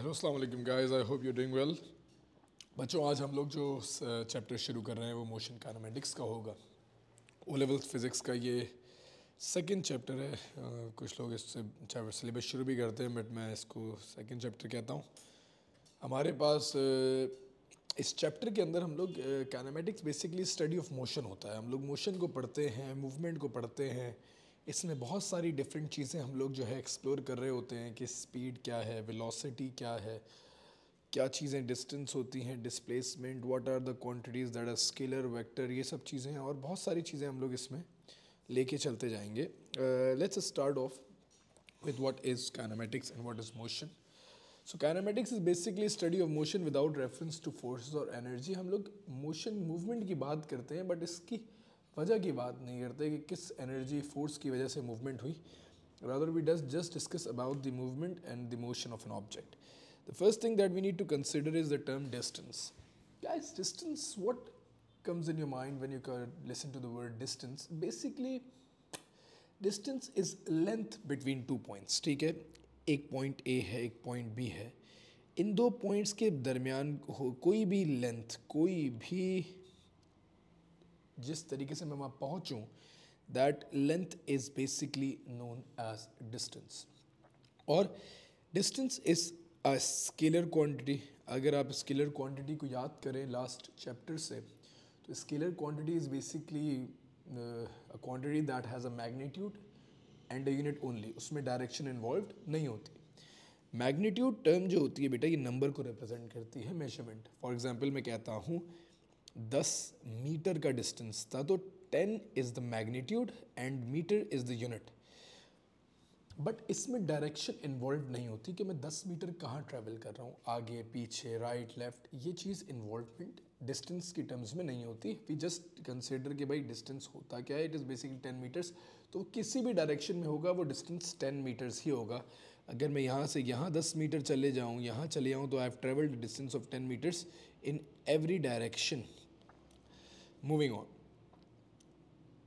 Hello अस्सलाम वालेकुम guys, I hope you doing well. बच्चों, आज हम लोग जो चैप्टर शुरू कर रहे हैं वो मोशन काइनेमेटिक्स का होगा। ओ लेवल फिज़िक्स का ये सेकंड चैप्टर है। कुछ लोग इससे सिलेबस शुरू भी करते हैं, बट मैं इसको सेकंड चैप्टर कहता हूँ। हमारे पास इस चैप्टर के अंदर हम लोग kinematics basically study of motion होता है। हम लोग मोशन को पढ़ते हैं, मूवमेंट को पढ़ते हैं। इसमें बहुत सारी डिफरेंट चीज़ें हम लोग जो है एक्सप्लोर कर रहे होते हैं कि स्पीड क्या है, वेलोसिटी क्या है, क्या चीज़ें डिस्टेंस होती हैं, displacement, what are the quantities that are scalar, vector, ये सब चीज़ें हैं और बहुत सारी चीज़ें हम लोग इसमें लेके चलते जाएंगे। Let's start of with what is kinematics and what is motion. So kinematics is basically study of motion without reference to forces or energy. हम लोग motion movement की बात करते हैं, बट इसकी वजह की बात नहीं करते कि किस एनर्जी फोर्स की वजह से मूवमेंट हुई. Rather we just discuss about the movement and the motion of an object. The first thing that we need to consider is the term distance. Guys, distance, what comes in your mind when you listen to the word distance? Basically distance is length between two points. ठीक है, एक point A है, एक point B है. इन दो points के दरमियान कोई भी लेंथ, कोई भी जिस तरीके से मैं वहाँ पहुँचूँ, that length is basically known as distance. और distance is a scalar quantity. अगर आप स्केलर क्वांटिटी को याद करें लास्ट चैप्टर से, तो scalar quantity is basically a quantity that has a magnitude and a unit only. उसमें डायरेक्शन इन्वॉल्व नहीं होती. मैग्नीट्यूड टर्म जो होती है बेटा, ये नंबर को रिप्रेजेंट करती है, मेजरमेंट. फॉर एग्जांपल मैं कहता हूँ 10 मीटर का डिस्टेंस था, तो 10 is the magnitude and metre is the unit. But इसमें डायरेक्शन इन्वॉल्व नहीं होती कि मैं 10 मीटर कहाँ ट्रैवल कर रहा हूँ, आगे पीछे, राइट लेफ्ट. ये चीज़ इन्वॉल्वमेंट डिस्टेंस की टर्म्स में नहीं होती. वी जस्ट कंसिडर कि भाई डिस्टेंस होता क्या है, इट इज़ बेसिकली 10 मीटर्स. तो किसी भी डायरेक्शन में होगा वो डिस्टेंस 10 मीटर्स ही होगा. अगर मैं यहाँ से यहाँ 10 मीटर चले जाऊँ, यहाँ चले जाऊँ, तो I have travelled distance of 10 metres in every direction. Moving on,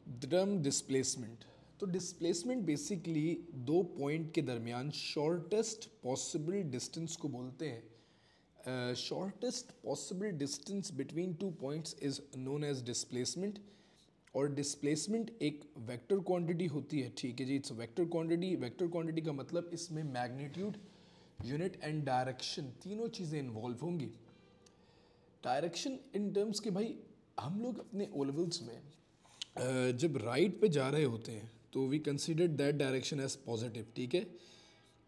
the term displacement. तो डिस्प्लेसमेंट बेसिकली दो पॉइंट के दरमियान शॉर्टेस्ट पॉसिबल डिस्टेंस को बोलते हैं. Shortest possible distance between two points is known as displacement. और डिस्प्लेसमेंट एक vector quantity होती है. ठीक है जी, it's vector quantity. Vector quantity का मतलब इसमें मैग्नीट्यूड, यूनिट एंड डायरेक्शन तीनों चीज़ें इन्वॉल्व होंगी. डायरेक्शन इन टर्म्स के भाई हम लोग अपने ओ लेवल्स में जब राइट पे जा रहे होते हैं तो we consider that direction as positive. ठीक है,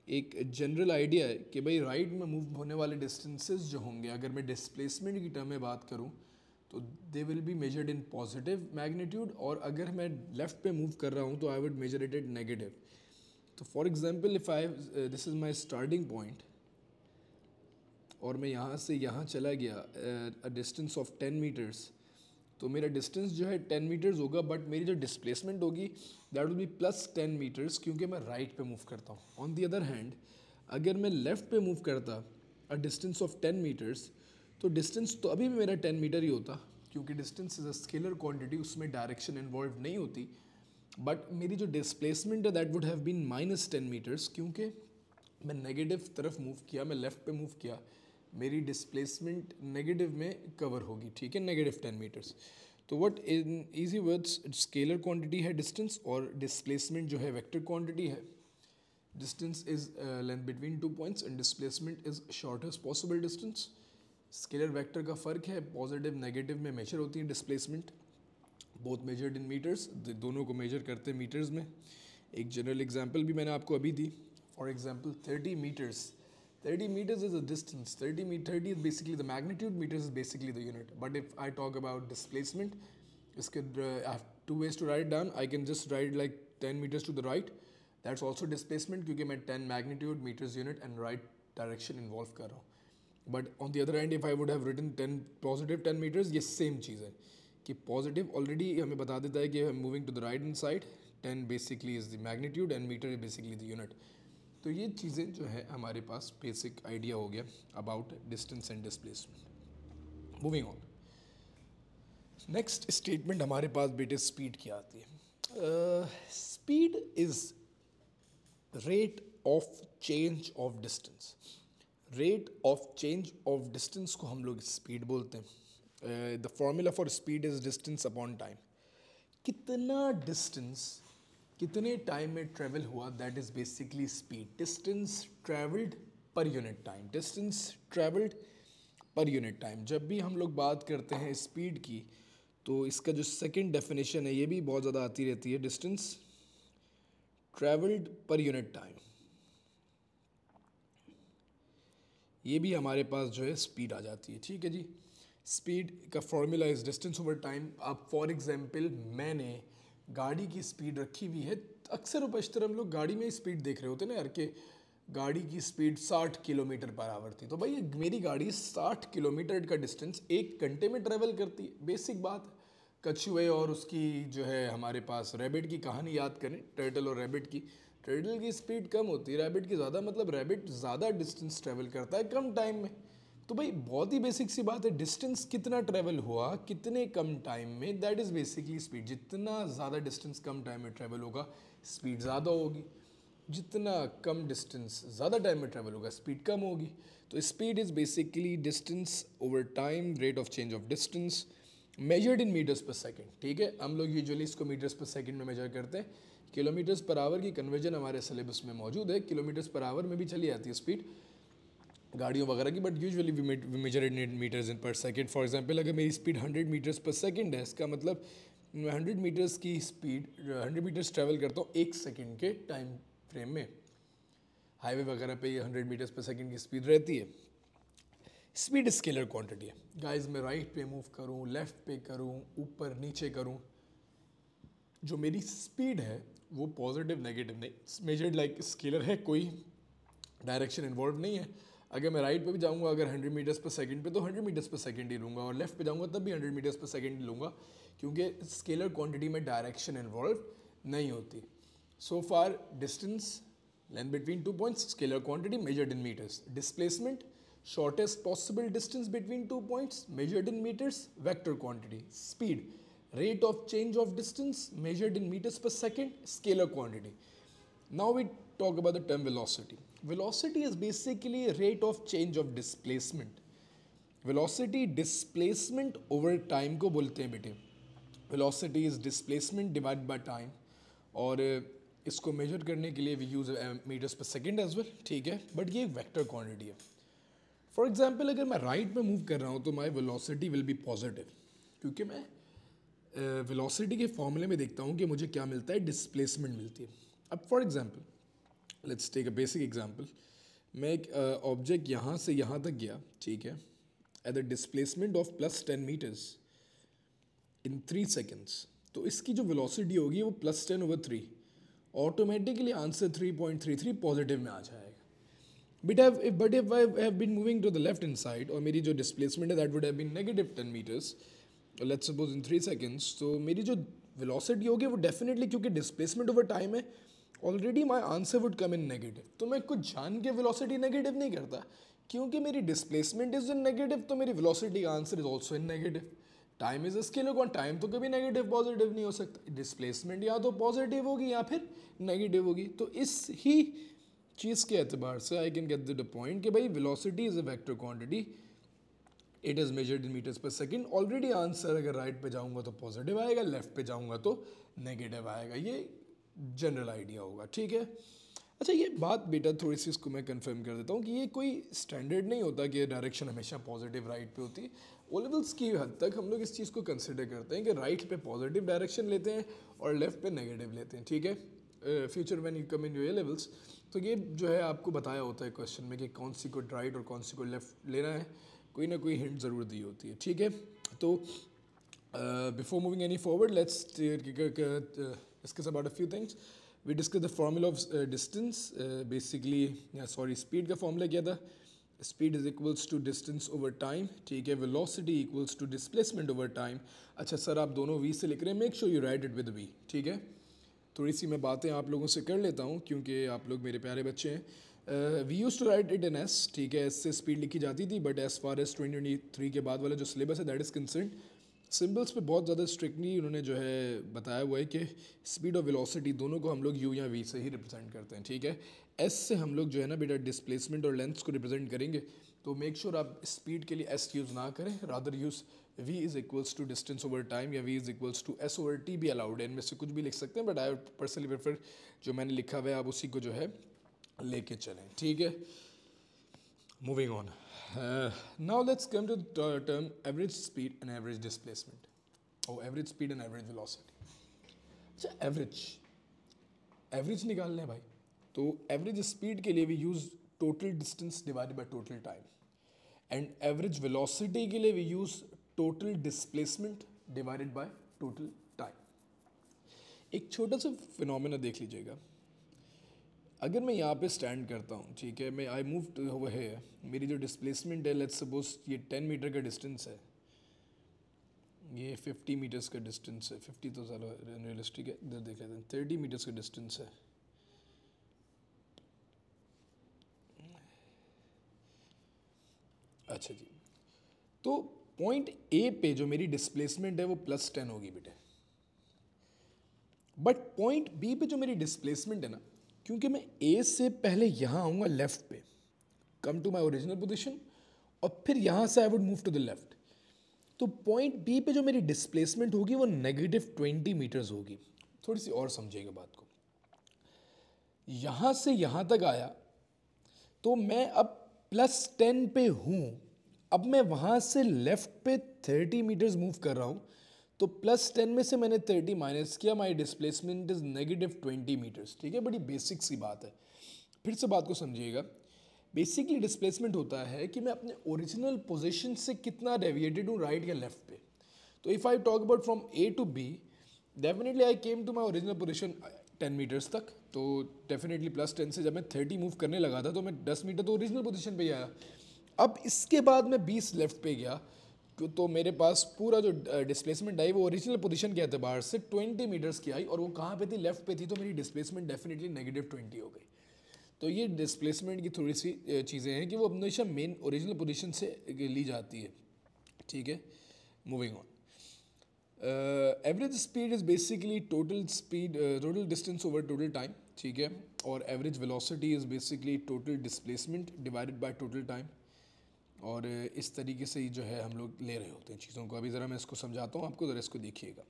एक जनरल आइडिया है कि भाई राइट में मूव होने वाले डिस्टेंसेस जो होंगे, अगर मैं डिस्प्लेसमेंट की टर्म में बात करूं तो they will be measured in positive magnitude. और अगर मैं लेफ़्ट पे मूव कर रहा हूं तो I would measure it in negative. तो for example if I this is my starting point और मैं यहाँ से यहाँ चला गया अ डिस्टेंस ऑफ 10 मीटर्स, तो मेरा डिस्टेंस जो है 10 मीटर्स होगा, बट मेरी जो डिस्प्लेसमेंट होगी that will be plus 10 metres, क्योंकि मैं राइट पे मूव करता हूँ. ऑन दी अदर हैंड, अगर मैं लेफ़्ट पे मूव करता अ डिस्टेंस ऑफ 10 मीटर्स, तो डिस्टेंस तो अभी भी मेरा 10 मीटर ही होता, क्योंकि distance is a scalar quantity, उसमें डायरेक्शन इन्वॉल्व नहीं होती. बट मेरी जो डिस्प्लेसमेंट है that would have been minus 10 metres, क्योंकि मैं नेगेटिव तरफ मूव किया, मैं लेफ़्ट पे मूव किया, मेरी डिस्प्लेसमेंट नेगेटिव में कवर होगी. ठीक है, नेगेटिव 10 मीटर्स. तो what in easy words, scalar quantity है डिस्टेंस और डिस्प्लेसमेंट जो है वेक्टर क्वांटिटी है. Distance is length between two points and displacement is shortest possible distance. Scalar vector का फ़र्क है, पॉजिटिव नेगेटिव में मेजर होती है displacement, both measured in metres. दोनों को मेजर करते हैं मीटर्स में. एक जनरल एग्जांपल भी मैंने आपको अभी दी. For example 30 meters. 30 meters is a distance. 30 is basically the magnitude, meters is basically the unit. But if I talk about displacement, I have two ways to write it down. I can just write like 10 meters to the right. That's also displacement, क्योंकि मैं 10 magnitude, meters unit and right direction involve कर रहा हूँ. But on the other hand, if I would have written 10 positive 10 meters, ये same चीज़ है कि positive already हमें बता देता है कि moving to the right hand side. 10 basically is the magnitude and metre is basically the unit. तो ये चीज़ें जो है हमारे पास बेसिक आइडिया हो गया about distance and displacement. Moving on, next statement हमारे पास बेटे स्पीड की आती है. Speed is rate of change of distance. Rate of change of distance को हम लोग स्पीड बोलते हैं. The formula for speed is distance upon time. कितना डिस्टेंस कितने टाइम में ट्रेवल हुआ, that is basically speed. Distance travelled पर यूनिट टाइम. डिस्टेंस ट्रेवल्ड पर यूनिट टाइम. जब भी हम लोग बात करते हैं स्पीड की, तो इसका जो सेकंड डेफिनेशन है ये भी बहुत ज़्यादा आती रहती है. डिस्टेंस ट्रेवल्ड पर यूनिट टाइम, ये भी हमारे पास जो है स्पीड आ जाती है. ठीक है जी. स्पीड का formula is distance over time. आप फॉर एग्जांपल मैंने गाड़ी की स्पीड रखी हुई है. अक्सर उपस्तर हम लोग गाड़ी में स्पीड देख रहे होते हैं ना यार, कि गाड़ी की स्पीड 60 किलोमीटर पर आवर थी. तो भाई मेरी गाड़ी 60 किलोमीटर का डिस्टेंस 1 घंटे में ट्रेवल करती है. बेसिक बात है. कछुए और उसकी जो है हमारे पास रैबिट की कहानी याद करें, टर्टल और रैबिट की. टर्टल की स्पीड कम होती है, रैबिट की ज़्यादा. मतलब रैबिट ज़्यादा डिस्टेंस ट्रेवल करता है कम टाइम में. तो भाई बहुत ही बेसिक सी बात है, डिस्टेंस कितना ट्रेवल हुआ कितने कम टाइम में, दैट इज़ बेसिकली स्पीड. जितना ज़्यादा डिस्टेंस कम टाइम में ट्रेवल होगा स्पीड ज़्यादा होगी. जितना कम डिस्टेंस ज़्यादा टाइम में ट्रेवल होगा स्पीड कम होगी. तो speed is basically distance over time, rate of change of distance measured in metres per second. ठीक है, हम लोग यूजुअली इसको मीटर्स पर सेकेंड में मेजर करते हैं. किलोमीटर्स पर आवर की कन्वर्जन हमारे सिलेबस में मौजूद है. किलोमीटर्स पर आवर में भी चली जाती है स्पीड गाड़ियों वगैरह की, but usually we measure in metres in per second. For example अगर मेरी स्पीड 100 मीटर्स पर सेकेंड है, इसका मतलब 100 मीटर्स की स्पीड 100 मीटर्स ट्रैवल करता हूँ 1 सेकेंड के टाइम फ्रेम में. हाईवे वगैरह पे ये 100 मीटर्स पर सेकेंड की स्पीड रहती है. स्पीड स्केलर क्वांटिटी है गाइस. मैं राइट पे मूव करूँ, लेफ्ट पे करूँ, ऊपर नीचे करूँ, जो मेरी स्पीड है वो पॉजिटिव नेगेटिव नहीं, मेजर्ड लाइक स्केलर है. कोई डायरेक्शन इन्वॉल्व नहीं है. अगर मैं राइट पे भी जाऊंगा अगर 100 मीटर्स पर सेकंड पे, तो 100 मीटर्स पर सेकंड ही लूँगा, और लेफ्ट पे जाऊंगा तब भी 100 मीटर्स पर सेकंड ही लूँगा, क्योंकि स्केलर क्वांटिटी में डायरेक्शन इन्वॉल्व नहीं होती. So far distance length between 2 points, scalar quantity measured in metres. Displacement shortest possible distance between 2 points measured in meters, vector quantity. Speed, rate of change of distance measured in meters per second, scalar quantity. Now we talk about the term velocity. Velocity is basically rate of change of displacement. Velocity displacement over time को बोलते हैं बेटे. Velocity is displacement divided by time, और इसको major करने के लिए we use meters per second as well. ठीक है, बट ये एक वेक्टर क्वांटिटी है. फॉर एग्जाम्पल अगर मैं राइट में मूव कर रहा हूँ तो माई वेलोसिटी विल बी पॉजिटिव, क्योंकि मैं वेलोसिटी के फॉर्मूले में देखता हूँ कि मुझे क्या मिलता है, डिस्प्लेसमेंट मिलती है. अब for example let's take a basic example. मैं एक ऑब्जेक्ट यहाँ से यहाँ तक गया, ठीक है, at the displacement of +10 metres in 3 seconds. तो इसकी जो वेलोसिटी होगी वो +10/3, ऑटोमेटिकली आंसर 3.33 पॉजिटिव में आ जाएगा. But if I have been moving to the left hand side, और मेरी जो displacement है that would have been -10 meters, let's suppose in 3 seconds, तो मेरी जो velocity होगी वो definitely, क्योंकि displacement over time है, already my answer would come in negative. तो मैं कुछ जान के velocity negative नहीं करता, क्योंकि मेरी displacement is in negative, तो मेरी velocity का answer is also in negative. Time is scalar quantity. Time तो कभी नेगेटिव पॉजिटिव नहीं हो सकता. डिस्प्लेसमेंट या तो पॉजिटिव होगी या फिर नेगेटिव होगी. तो इस ही चीज़ के एतबार से I can get the point कि भाई velocity is a vector quantity, it is measured in metres per second. Already answer अगर राइट पे जाऊंगा तो पॉजिटिव आएगा, लेफ्ट पे जाऊंगा तो नेगेटिव आएगा. ये जनरल आइडिया होगा. ठीक है. अच्छा ये बात बेटा थोड़ी सी इसको मैं कंफर्म कर देता हूँ कि ये कोई स्टैंडर्ड नहीं होता कि डायरेक्शन हमेशा पॉजिटिव राइट पे होती है. ओ लेवल्स की हद तक हम लोग इस चीज़ को कंसिडर करते हैं कि राइट पे पॉजिटिव डायरेक्शन लेते हैं और लेफ्ट पे नेगेटिव लेते हैं. ठीक है. Future when you come in your levels, तो ये जो है आपको बताया होता है क्वेश्चन में कि कौन सी को राइट और कौन सी को लेफ्ट लेना है, कोई ना कोई हिंट ज़रूर दी होती है. ठीक है. तो before moving any forward let's discuss about a few things. We discuss the formula of distance. Basically sorry speed का फॉर्मूला क्या था, speed is equals to distance over time. ठीक है. Velocity equals to displacement over time. अच्छा sir आप दोनों V से लिख रहे हैं, make sure you write it with V. ठीक है. थोड़ी सी मैं बातें आप लोगों से कर लेता हूँ क्योंकि आप लोग मेरे प्यारे बच्चे हैं. We use to write it in S. ठीक है. एस से स्पीड लिखी जाती थी, बट एज फार एज 2023 के बाद वाला जो सिलेबस है दैट इज़ कंसर्न, सिंबल्स पे बहुत ज़्यादा स्ट्रिक्टली उन्होंने जो है बताया हुआ है कि स्पीड और वेलोसिटी दोनों को हम लोग यू या वी से ही रिप्रेजेंट करते हैं, ठीक है। एस से हम लोग जो है ना बेटा डिस्प्लेसमेंट और लेंथ को रिप्रेजेंट करेंगे, तो मेक श्योर आप स्पीड के लिए एस यूज़ ना करें, rather use V is equals to distance over time या V is equals to S over T भी अलाउड है, इनमें से कुछ भी लिख सकते हैं, बट आई पर्सनली प्रेफर जो मैंने लिखा हुआ है आप उसी को जो है लेके चलें, ठीक है। Moving on. Now let's come to the term average speed and average displacement. Or average speed and average velocity. अच्छा एवरेज निकालना है भाई, तो एवरेज स्पीड के लिए we use total distance divided by total time, and average velocity के लिए we use total displacement divided by total time. एक छोटा सा फिनोमेना देख लीजिएगा, अगर मैं यहाँ पे स्टैंड करता हूँ, ठीक है, मैं आई मूव ओवर है, मेरी जो डिस्प्लेसमेंट है लेट्स सपोज ये 10 मीटर का डिस्टेंस है, ये 50 मीटर्स का डिस्टेंस है, 50 तो ज़्यादा रियलिस्टिक है, इधर देख लेते हैं 30 मीटर्स का डिस्टेंस है। अच्छा जी, तो पॉइंट ए पे जो मेरी डिस्प्लेसमेंट है वो +10 होगी बेटे, बट पॉइंट बी पे जो मेरी डिस्प्लेसमेंट है ना, क्योंकि मैं ए से पहले यहाँ आऊँगा लेफ्ट पे, come to my original position, और फिर यहाँ से I would move to the left, तो पॉइंट बी पे जो मेरी डिस्प्लेसमेंट होगी वो -20 मीटर्स होगी। थोड़ी सी और समझिएगा बात को, यहाँ से यहाँ तक आया तो मैं अब +10 पे हूँ, अब मैं वहाँ से लेफ्ट पे 30 मीटर्स मूव कर रहा हूँ, तो +10 में से मैंने 30 माइनस किया, माई डिस्प्लेसमेंट इज -20 मीटर्स, ठीक है। बड़ी बेसिक सी बात है, फिर से बात को समझिएगा। बेसिकली डिस्प्लेसमेंट होता है कि मैं अपने ओरिजिनल पोजीशन से कितना डेविएटेड हूँ राइट या लेफ्ट पे। तो if I talk about from A to B, definitely I came to my original position 10 metres तक, तो डेफिनेटली +10 से जब मैं 30 मूव करने लगा था तो मैं 10 मीटर तो ओरिजिनल पोजीशन पे ही आया। अब इसके बाद मैं 20 लेफ्ट पे गया, तो मेरे पास पूरा जो डिस्प्लेसमेंट आई वो ओरिजिनल पोजीशन के एतबार से 20 मीटर्स की आई, और वो कहाँ पे थी, लेफ्ट पे थी, तो मेरी डिस्प्लेसमेंट डेफिनेटली -20 हो गई। तो ये डिस्प्लेसमेंट की थोड़ी सी चीज़ें हैं कि वो हमेशा मेन ओरिजिनल पोजीशन से ली जाती है, ठीक है। Moving on, average speed is basically total speed, total distance over total time, ठीक है, और average velocity is basically total displacement divided by total time, और इस तरीके से ही जो है हम लोग ले रहे होते हैं चीज़ों को। अभी ज़रा मैं इसको समझाता हूँ आपको, ज़रा इसको देखिएगा।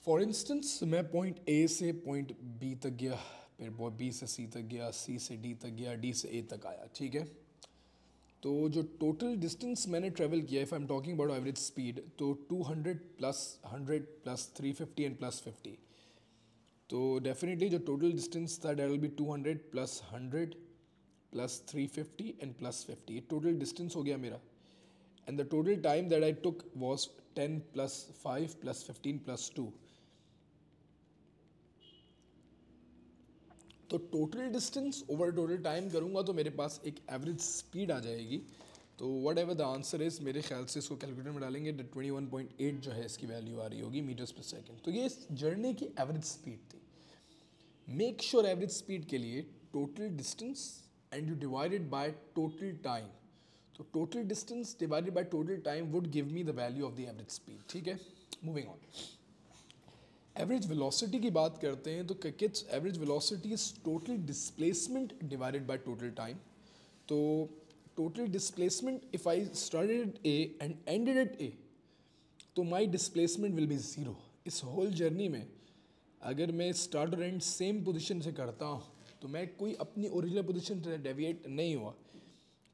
फॉर इंस्टेंस मैं पॉइंट ए से पॉइंट बी तक गया, फिर बी से सी तक गया, सी से डी तक गया, डी से ए तक आया, ठीक है। तो जो टोटल डिस्टेंस मैंने ट्रेवल किया, if I am talking about average speed, तो 200 + 100 + 350 एंड +50, तो डेफिनेटली जो टोटल डिस्टेंस था डेट विल बी 200 + 100 + 350 एंड +50, ये टोटल डिस्टेंस हो गया मेरा, and the total time that I took was 10 + 5 + 15 + 2, तो total distance over total time करूँगा तो मेरे पास एक एवरेज स्पीड आ जाएगी। तो what ever the answer is, मेरे ख्याल से इसको कैलकुलेटर में डालेंगे तो 21.8 जो है इसकी वैल्यू आ रही होगी मीटर्स पर सेकेंड। तो ये इस जर्नी की एवरेज स्पीड थी। मेक श्योर एवरेज स्पीड के लिए total distance and you divided by total time, तो total distance divided by total time would give me the value of the average speed, ठीक है। मूविंग ऑन, एवरेज वेलोसिटी की बात करते हैं, तो kids average velocity is total displacement divided by total time. तो total displacement, if I started at A and ended at A, तो my displacement will be zero. इस होल जर्नी में अगर मैं स्टार्ट और एंड सेम पोजिशन से करता हूँ तो मैं कोई अपनी ओरिजिनल पोजिशन से डेविएट नहीं हुआ,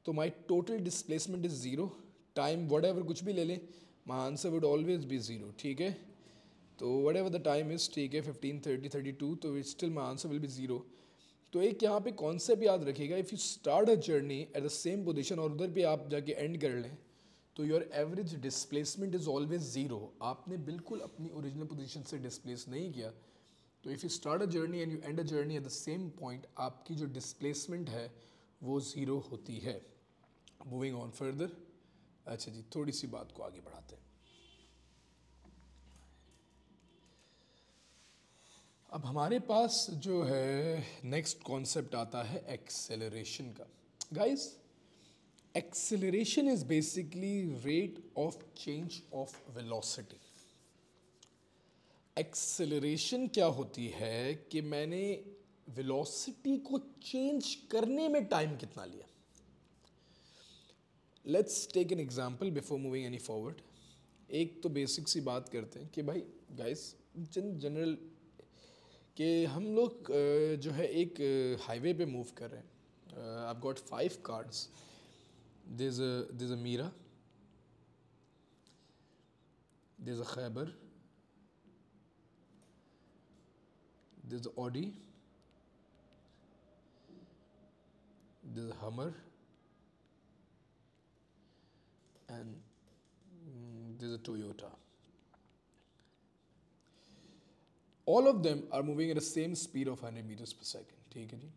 तो माई total displacement is zero. Time what ever कुछ भी ले लें, my answer would always be zero, ठीक है। तो what ever the time is, ठीक है, 15, 30, 32, तो still my answer will be zero. तो एक यहाँ पे कॉन्सेप्ट याद रखिएगा, if you start a journey at the same position और उधर पे आप जाके एंड कर लें, तो your average displacement is always zero. आपने बिल्कुल अपनी ओरिजिनल पोजीशन से डिस्प्लेस नहीं किया। तो if you start a journey and you and a journey at the same point, आपकी जो डिस्प्लेसमेंट है वो ज़ीरो होती है। मूविंग ऑन फर्दर, अच्छा जी, थोड़ी सी बात को आगे बढ़ाते हैं। अब हमारे पास जो है नेक्स्ट कॉन्सेप्ट आता है एक्सेलरेशन का। Guys, acceleration is basically rate of change of velocity. Acceleration क्या होती है कि मैंने वेलोसिटी को चेंज करने में टाइम कितना लिया। Let's take an example before moving any forward. एक तो बेसिक सी बात करते हैं कि भाई गाइस जनरल कि हम लोग जो है एक हाईवे पे मूव कर रहे हैं। I've got 5 cars. There's a Mira, there's a Khyber, there's a Audi, there's a Hummer, and there's a Toyota. All of them are moving at the same speed of 100 meters per second. ठीक है जी।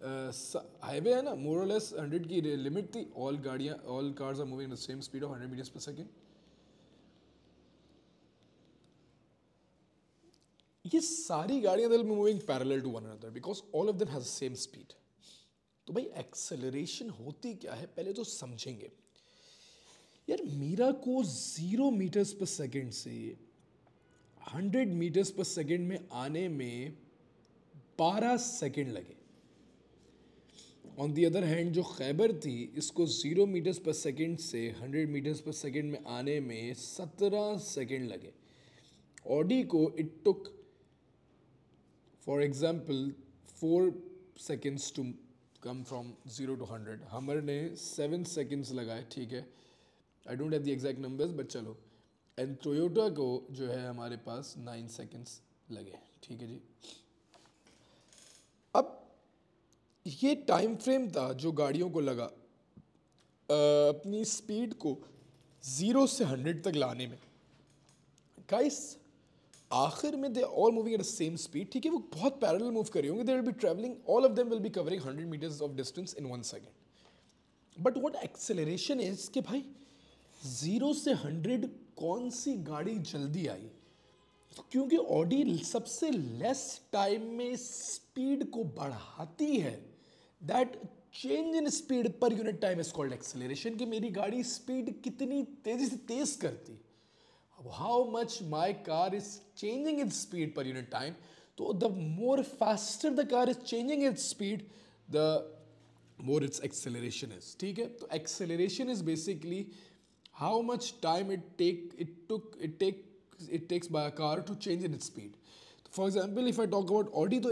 Highway है ना, मोर और less 100 की limit थी। All cars are moving at the same speed of 100 meters per second. ये सारी गाड़ियां दिल में moving parallel to one another because all of them has same speed. तो भाई एक्सेलरेशन होती क्या है पहले तो समझेंगे। यार मीरा को 0 meters per second से 100 meters per second में आने में 12 सेकेंड लगे। ऑन दी अदर हैंड जो खैबर थी इसको 0 meters per second से 100 meters per second में आने में 17 सेकेंड लगे। ऑडी को it took for example 4 seconds to come from 0 to 100। हमर ने 7 seconds लगाए, ठीक है। I don't have the exact numbers but चलो। एंड टोयोटा को जो है हमारे पास 9 seconds लगे, ठीक है जी। अब ये टाइम फ्रेम था जो गाड़ियों को लगा अपनी स्पीड को 0 से 100 तक लाने में। गाइस आखिर में they all moving at the same speed, ठीक है। वो बहुत पैरेलल मूव कर रहे होंगे। They will be travelling, all of them will be covering 100 meters of distance in 1 second। But what acceleration is कि भाई 0 से 100 कौन सी गाड़ी जल्दी आई? क्योंकि ऑडी सबसे लेस टाइम में स्पीड को बढ़ाती है। That change in speed per unit time is called acceleration. कि मेरी गाड़ी स्पीड कितनी तेजी से तेज करती, how much my car is changing in speed per unit time. तो the more faster the car is changing in speed the more it's acceleration is, ठीक है। तो acceleration is basically how much time it takes by a car to change in its speed. For example, if I talk about Audi, तो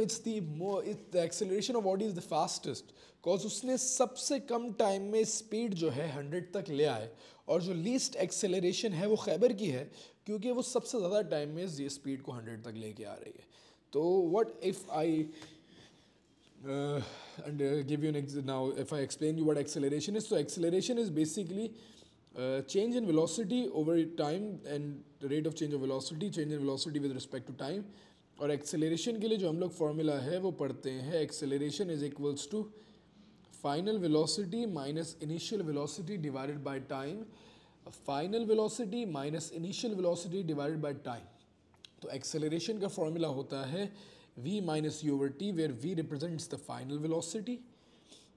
the acceleration of Audi is the fastest, cause उसने सबसे कम time में speed जो है 100 तक ले आए। और जो लीस्ट एक्सेलरेशन है वो खैबर की है क्योंकि वो सबसे ज़्यादा टाइम में ये स्पीड को 100 तक लेके आ रही है। तो what if I give you now if I explain you what acceleration is, so acceleration is basically change in velocity over time and the rate of change of velocity, change in velocity with respect to time। और acceleration के लिए जो हम लोग formula है वो पढ़ते हैं, acceleration is equals to final velocity minus initial velocity divided by time, final velocity minus initial velocity divided by time। तो acceleration का formula होता है v minus u over t, where v represents the final velocity,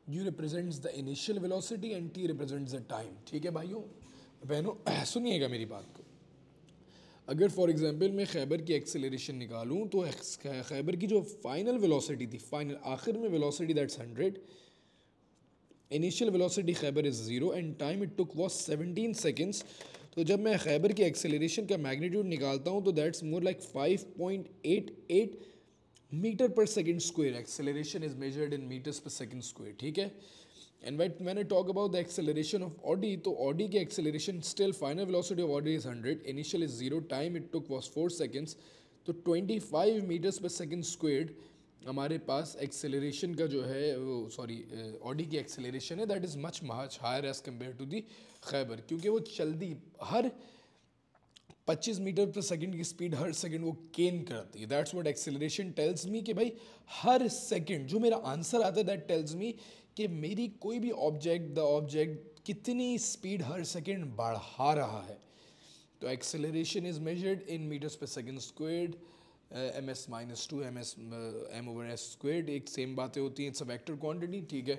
U represents the initial velocity and T represents the time, ठीक है भाइयों बहनों। सुनिएगा मेरी बात को। अगर फॉर एग्जांपल मैं खैबर की एक्सेलरेशन निकालूं तो खैबर की जो फाइनल वेलोसिटी थी, फाइनल आखिर में velocity that's 100, initial velocity Khyber is 0 and time it took was 17 seconds। तो जब मैं खैबर की एक्सेलरेशन का मैग्नीट्यूड निकालता हूं तो that's more like 5.88 metre per second square. Acceleration is measured in metres per second square, ठीक है। And when I talk about the acceleration of Audi, तो ऑडी की acceleration still final velocity of Audi is 100, initial is 0, time it took was 4 seconds। तो 25 metres per second squared हमारे पास acceleration का जो है वो ऑडी की एक्सेलरेशन है, that is much higher as compare to the Khyber, क्योंकि वो जल्दी हर 25 मीटर पर सेकंड की स्पीड हर सेकंड वो गेन करती है। That's what acceleration tells me कि भाई हर सेकंड जो मेरा आंसर आता है दैट टेल्स मी कि मेरी कोई भी ऑब्जेक्ट कितनी स्पीड हर सेकंड बढ़ा रहा है। तो acceleration is measured in metres per second squared, ms -2 m over s squared, एक सेम बातें होती हैं, इट्स अ वेक्टर क्वांटिटी, ठीक है।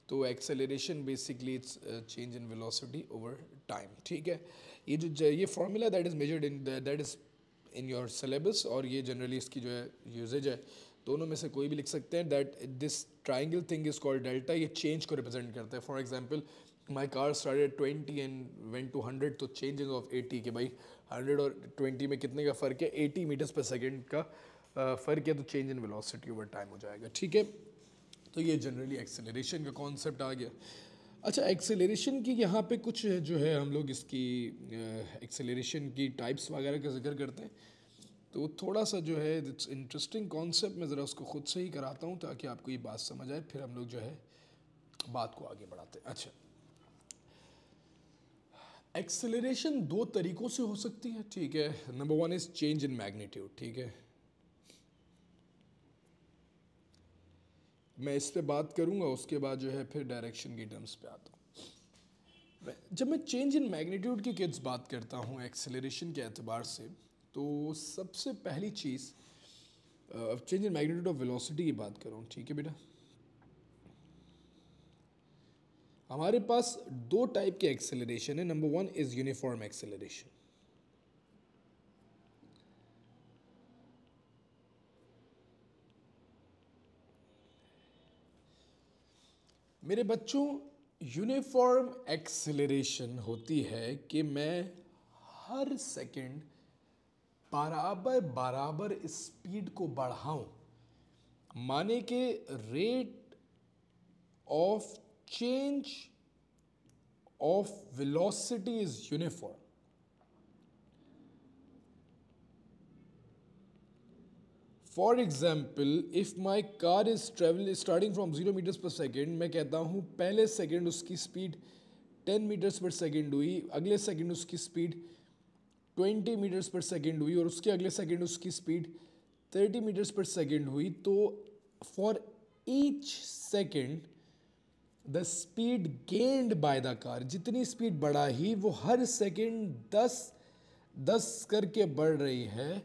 तो acceleration basically it's change in velocity over time, ठीक है। ये formula that is measured in that is in your syllabus, और ये जनरली इसकी जो है यूजेज है, दोनों में से कोई भी लिख सकते हैं। That this triangle thing is called delta, ये चेंज को रिप्रेजेंट करता है। For example my car started 20 and went to 100, तो चेंजेस ऑफ 80 के भाई 100 और 20 में कितने का फ़र्क है, 80 मीटर्स पर सेकेंड का फ़र्क है, तो change in velocity over time हो जाएगा, ठीक है। तो ये जनरली एक्सेलरेशन का कॉन्सेप्ट आ गया। अच्छा, एक्सेलरेशन की यहाँ पे कुछ जो है हम लोग इसकी एक्सेलरेशन की टाइप्स वगैरह का जिक्र करते हैं, तो थोड़ा सा जो है इट्स इंटरेस्टिंग कॉन्सेप्ट, मैं ज़रा उसको खुद से ही कराता हूँ ताकि आपको ये बात समझ आए, फिर हम लोग जो है बात को आगे बढ़ाते हैं। अच्छा, एक्सेलरेशन दो तरीक़ों से हो सकती है, ठीक है। Number one is change in magnitude, ठीक है। मैं इस पे बात करूँगा, उसके बाद जो है फिर डायरेक्शन की टर्म्स पे आता हूँ। जब मैं चेंज इन मैग्नीट्यूड की किड्स बात करता हूँ एक्सेलरेशन के एतबार से, तो सबसे पहली चीज़ change in magnitude of velocity की बात करूँ, ठीक है बेटा। हमारे पास दो टाइप के एक्सेलरेशन है। Number one is uniform acceleration. मेरे बच्चों, यूनिफॉर्म एक्सेलरेशन होती है कि मैं हर सेकंड बराबर बराबर स्पीड को बढ़ाऊं, माने कि rate of change of velocity is uniform. For example, if my car is travel starting from 0 metres per second, मैं कहता हूँ पहले सेकेंड उसकी स्पीड 10 मीटर्स पर सेकेंड हुई, अगले सेकेंड उसकी स्पीड 20 मीटर्स पर सेकेंड हुई, और उसके अगले सेकेंड उसकी स्पीड 30 मीटर्स पर सेकेंड हुई, तो for each second the speed gained by the car, जितनी स्पीड बढ़ा ही वो हर सेकेंड 10 करके बढ़ रही है।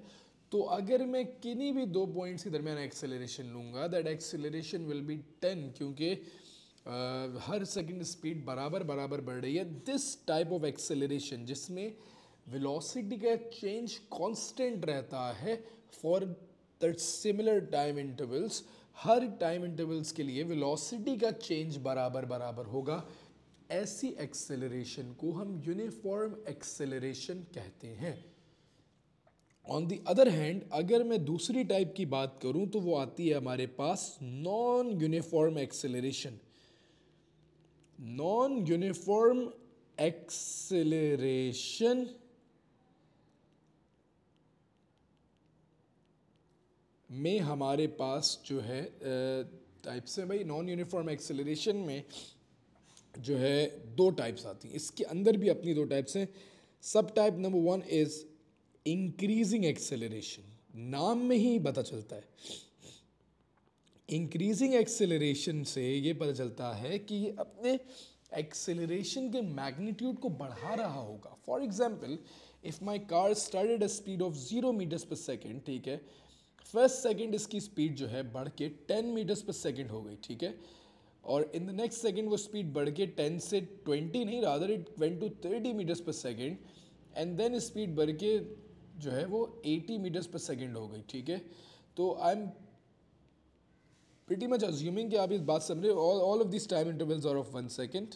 तो अगर मैं किन्हीं भी दो पॉइंट्स के दरमियान एक्सेलरेशन लूँगा, दैट एक्सेलरेशन विल बी 10, क्योंकि हर सेकंड स्पीड बराबर बराबर बढ़ रही है। दिस टाइप ऑफ एक्सेलरेशन जिसमें वेलोसिटी का चेंज कांस्टेंट रहता है for the similar time intervals, her time intervals के लिए वेलोसिटी का चेंज बराबर बराबर होगा, ऐसी एक्सेलरेशन को हम यूनिफॉर्म एक्सेलरेशन कहते हैं। ऑन द अदर हैंड, अगर मैं दूसरी टाइप की बात करूं तो वो आती है हमारे पास non uniform acceleration. Non uniform acceleration में हमारे पास जो है टाइप्स है भाई। नॉन यूनिफॉर्म एक्सेलरेशन में जो है दो टाइप्स आती हैं, इसके अंदर भी अपनी दो टाइप्स हैं। सब type number one is increasing acceleration, नाम में ही पता चलता है। इंक्रीजिंग एक्सेलरेशन से ये पता चलता है कि ये अपने एक्सेलरेशन के मैग्नीट्यूड को बढ़ा रहा होगा। For example, if my car started a speed of 0 metres per second, ठीक है, फर्स्ट सेकेंड इसकी स्पीड जो है बढ़ के 10 मीटर्स पर सेकेंड हो गई, ठीक है, और इन द नेक्स्ट सेकेंड वो स्पीड बढ़ के 10 से 20 नहीं, rather it went to 30 metres per second, and then speed बढ़ के जो है वो 80 मीटर्स पर सेकेंड हो गई, ठीक है। तो I am pretty much assuming कि आप इस बात समझ रहे हो। All of this time intervals are of 1 second.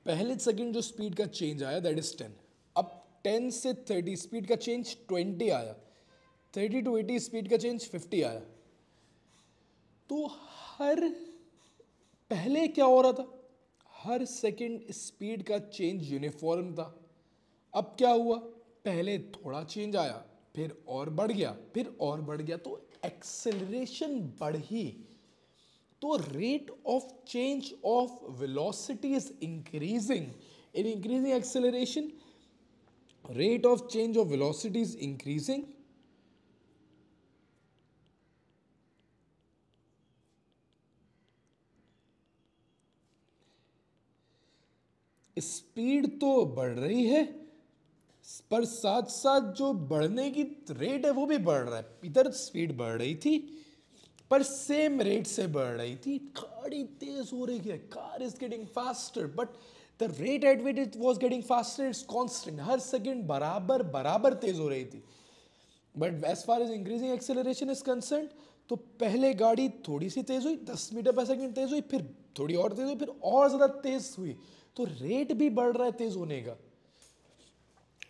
पहले सेकेंड जो स्पीड का चेंज आया दैट इज 10, अब 10 से 30 स्पीड का चेंज 20 आया, 30 टू 80 स्पीड का चेंज 50 आया। तो हर पहले क्या हो रहा था, हर सेकेंड स्पीड का चेंज यूनिफॉर्म था। अब क्या हुआ, पहले थोड़ा चेंज आया, फिर और बढ़ गया, फिर और बढ़ गया, तो एक्सेलरेशन बढ़ी। तो rate of change of velocity is increasing. In increasing acceleration, rate of change of velocity is increasing. Speed तो बढ़ रही है, पर साथ साथ जो बढ़ने की रेट है वो भी बढ़ रहा है। इधर स्पीड बढ़ रही थी, पर सेम रेट से बढ़ रही थी, गाड़ी तेज हो रही है, car is getting faster, but the rate at which it was getting faster is constant, हर सेकेंड बराबर बराबर तेज हो रही थी। But as far as increasing acceleration is concern, तो पहले गाड़ी थोड़ी सी तेज हुई, 10 मीटर पर सेकेंड तेज हुई, फिर थोड़ी और तेज हुई, फिर और ज़्यादा तेज हुई, तो रेट भी बढ़ रहा है तेज होने का।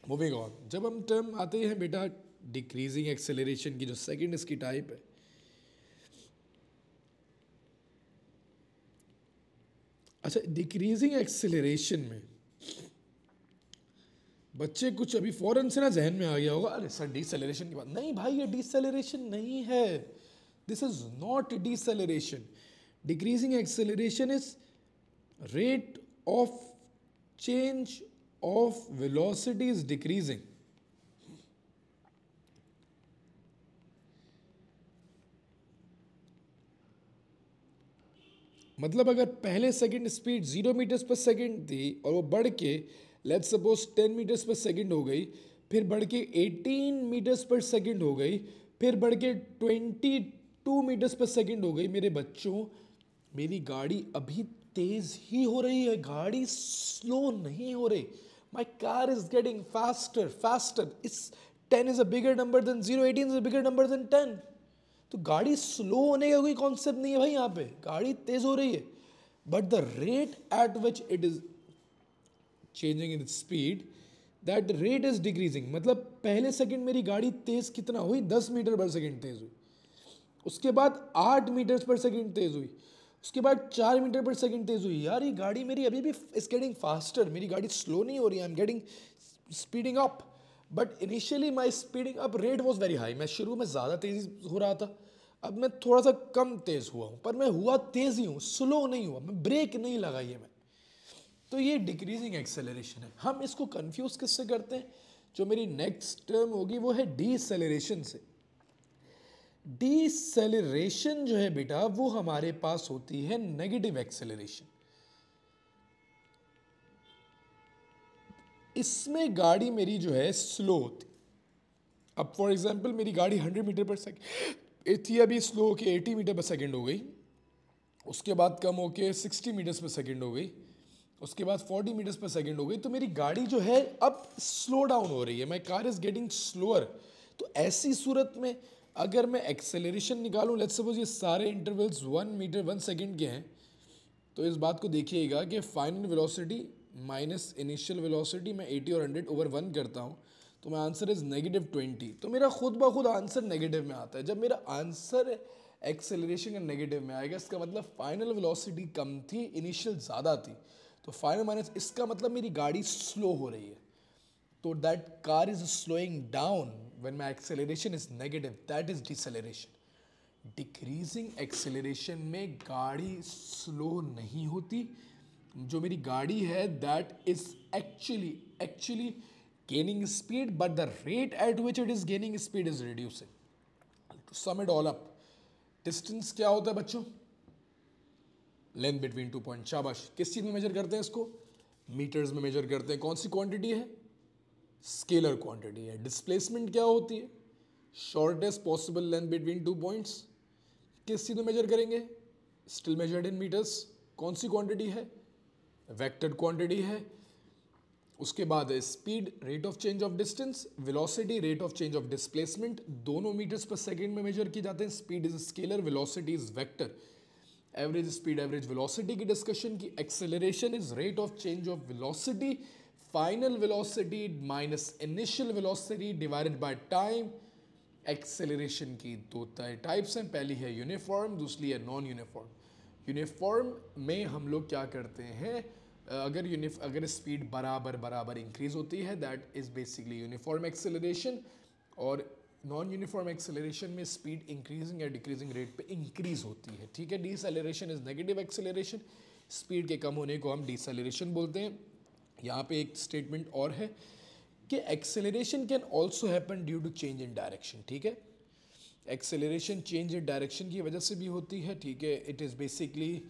मूविंग ऑन, जब हम टर्म आते हैं बेटा डिक्रीजिंग एक्सेलरेशन की, जो सेकेंड इसकी टाइप है, अच्छा डिक्रीजिंग एक्सेलरेशन में बच्चे कुछ अभी फौरन से ना जहन में आ गया होगा, अरे सर डिसेलरेशन की बात, नहीं भाई ये डिसेलरेशन नहीं है, this is not deceleration. Decreasing acceleration is rate of change of velocity is decreasing. मतलब अगर पहले second speed 0 metres per second थी और वो बढ़ के let's suppose 10 metres per second हो गई, फिर बढ़ के 18 मीटर्स पर सेकंड हो गई, फिर बढ़ के 22 मीटर्स पर सेकंड हो गई, मेरे बच्चों मेरी गाड़ी अभी तेज ही हो रही है, गाड़ी स्लो नहीं हो रही। My car is getting faster faster, इस 10 is a bigger number than 0, 18 is a bigger number than 10। तो गाड़ी स्लो होने का कोई कॉन्सेप्ट नहीं है भाई, यहाँ पे गाड़ी तेज हो रही है, but the rate at which it is changing in speed, that rate is decreasing. मतलब पहले सेकंड मेरी गाड़ी तेज कितना हुई, 10 मीटर पर सेकंड तेज हुई, उसके बाद 8 मीटर पर सेकंड तेज हुई, उसके बाद 4 मीटर पर सेकंड तेज हुई। यार ये गाड़ी मेरी अभी भी इज गेटिंग फास्टर, मेरी गाड़ी स्लो नहीं हो रही, आई am getting speeding up, but initially my speeding up rate was very high. मैं शुरू में ज़्यादा तेज हो रहा था, अब मैं थोड़ा सा कम तेज हुआ हूँ, पर मैं हुआ तेज ही हूँ, स्लो नहीं हुआ, मैं ब्रेक नहीं लगाई है मैं। तो ये डिक्रीजिंग एक्सेलरेशन है। हम इसको कंफ्यूज किससे करते हैं, जो मेरी नेक्स्ट टर्म होगी वो है डीसेलरेशन से। डीसेलरेशन जो है बेटा वो हमारे पास होती है नेगेटिव एक्सेलरेशन। इसमें गाड़ी मेरी जो है स्लो होती, अब फॉर एग्जांपल मेरी गाड़ी 100 मीटर पर सेकेंड थी, अभी स्लो होके 80 मीटर पर सेकेंड हो गई, उसके बाद कम होके 60 मीटर्स पर सेकेंड हो गई, उसके बाद 40 मीटर्स पर सेकेंड हो गई, तो मेरी गाड़ी जो है अब स्लो डाउन हो रही है, माई कार इज गेटिंग स्लोअर। तो ऐसी सूरत में अगर मैं एक्सेलरेशन निकालूं, लेट्स सपोज ये सारे इंटरवल्स 1 मीटर 1 सेकेंड के हैं, तो इस बात को देखिएगा कि final velocity minus initial velocity मैं 80 और 100 ओवर 1 करता हूँ, तो मेरा आंसर इज -20। तो मेरा खुद ब खुद आंसर नेगेटिव में आता है। जब मेरा आंसर एक्सेलरेशन का नेगेटिव में आएगा, इसका मतलब फाइनल वेलोसिटी कम थी, इनिशियल ज़्यादा थी, तो फाइनल माइनस इसका मतलब मेरी गाड़ी स्लो हो रही है, तो that car is slowing down when my acceleration is negative, that is deceleration. Decreasing acceleration में गाड़ी स्लो नहीं होती, जो मेरी गाड़ी है that is actually gaining speed, but the rate at which it is gaining speed is reducing. To sum it all up, distance क्या होता है बच्चों, लेंथ बिटवीन 2 पॉइंट। शाबाश, किस चीज़ में मेजर करते हैं इसको, मीटर्स में मेजर करते हैं। कौन सी क्वांटिटी है, स्केलर क्वांटिटी है। डिस्प्लेसमेंट क्या होती है, shortest possible length between 2 points. किस चीज़ में मेजर करेंगे, स्टिल मेजर्ड इन मीटर्स। कौन सी क्वांटिटी है, वेक्टर क्वांटिटी है। उसके बाद speed, rate of change of distance, velocity, rate of change of displacement, दोनों मीटर्स पर सेकेंड में मेजर किए जाते हैं। Speed is scalar, velocity is vector. Average speed, average velocity की डिस्कशन की। Acceleration is rate of change of velocity, final velocity minus initial velocity divided by time. एक्सेलरेशन की दो टाइप्स हैं, पहली है यूनिफॉर्म, दूसरी है नॉन यूनिफॉर्म। यूनिफॉर्म में हम लोग क्या करते हैं, अगर स्पीड बराबर बराबर इंक्रीज होती है, that is basically uniform acceleration. और नॉन यूनिफॉर्म एक्सेलरेशन में स्पीड इंक्रीजिंग या डिक्रीजिंग रेट पे इंक्रीज होती है, ठीक है। Deceleration is negative acceleration, speed के कम होने को हम डीसेलरेशन बोलते हैं। यहाँ पे एक स्टेटमेंट और है कि acceleration can also happen due to change in direction, ठीक है। एक्सेलरेशन चेंज इन डायरेक्शन की वजह से भी होती है, ठीक है। इट इज़ बेसिकली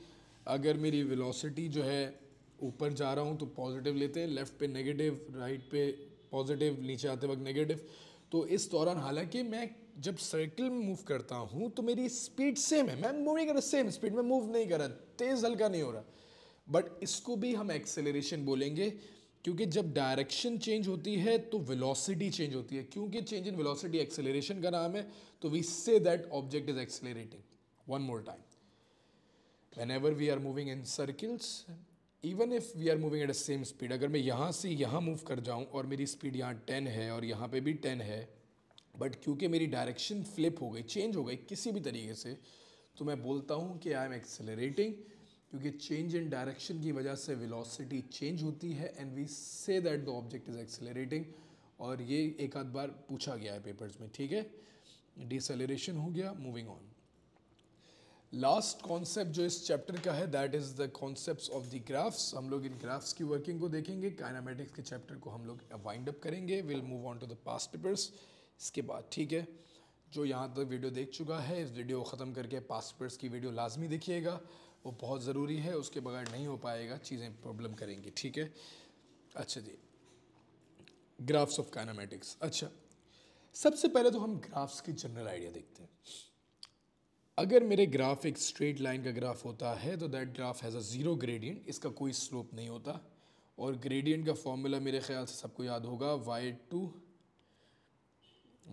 अगर मेरी वेलोसिटी जो है ऊपर जा रहा हूँ तो पॉजिटिव लेते हैं, लेफ्ट पे नेगेटिव, राइट पे पॉजिटिव, नीचे आते वक्त नेगेटिव। तो इस दौरान हालांकि मैं जब सर्कल में मूव करता हूँ तो मेरी स्पीड सेम है, मैं मूव नहीं कर रहा, सेम स्पीड में मूव नहीं कर रहा, तेज़ हल्का नहीं हो रहा, बट इसको भी हम एक्सेलरेशन बोलेंगे, क्योंकि जब डायरेक्शन चेंज होती है तो वेलोसिटी चेंज होती है, क्योंकि चेंज इन वेलोसिटी एक्सेलरेशन का नाम है, तो we say that object is accelerating. One more time, whenever we are moving in circles, even if we are moving at the same speed, अगर मैं यहाँ से यहाँ मूव कर जाऊँ और मेरी स्पीड यहाँ 10 है और यहाँ पे भी 10 है, बट क्योंकि मेरी डायरेक्शन फ्लिप हो गई, चेंज हो गई किसी भी तरीके से, तो मैं बोलता हूँ कि आई एम एक्सेलरेटिंग, क्योंकि चेंज इन डायरेक्शन की वजह से वेलोसिटी चेंज होती है and we say that the object is accelerating. और ये एक आध बार पूछा गया है पेपर्स में, ठीक है. डिसेलरेशन हो गया. मूविंग ऑन, लास्ट कॉन्सेप्ट जो इस चैप्टर का है that is the concepts of the graphs. हम लोग इन ग्राफ्स की वर्किंग को देखेंगे. काइनेमेटिक्स के चैप्टर को हम लोग वाइंड अप करेंगे. Will move on to the past papers इसके बाद, ठीक है. जो यहाँ तक वीडियो देख चुका है, इस वीडियो को ख़त्म करके पास्ट पेपर्स की वीडियो लाजमी देखिएगा, वो बहुत ज़रूरी है, उसके बगैर नहीं हो पाएगा, चीज़ें प्रॉब्लम करेंगी, ठीक है. अच्छा जी, ग्राफ्स ऑफ काइनेमेटिक्स. अच्छा, सबसे पहले तो हम ग्राफ्स की जनरल आइडिया देखते हैं. अगर मेरे ग्राफ एक स्ट्रेट लाइन का ग्राफ होता है तो that graph has a zero gradient, इसका कोई स्लोप नहीं होता. और ग्रेडियंट का फॉर्मूला मेरे ख्याल से सबको याद होगा, y2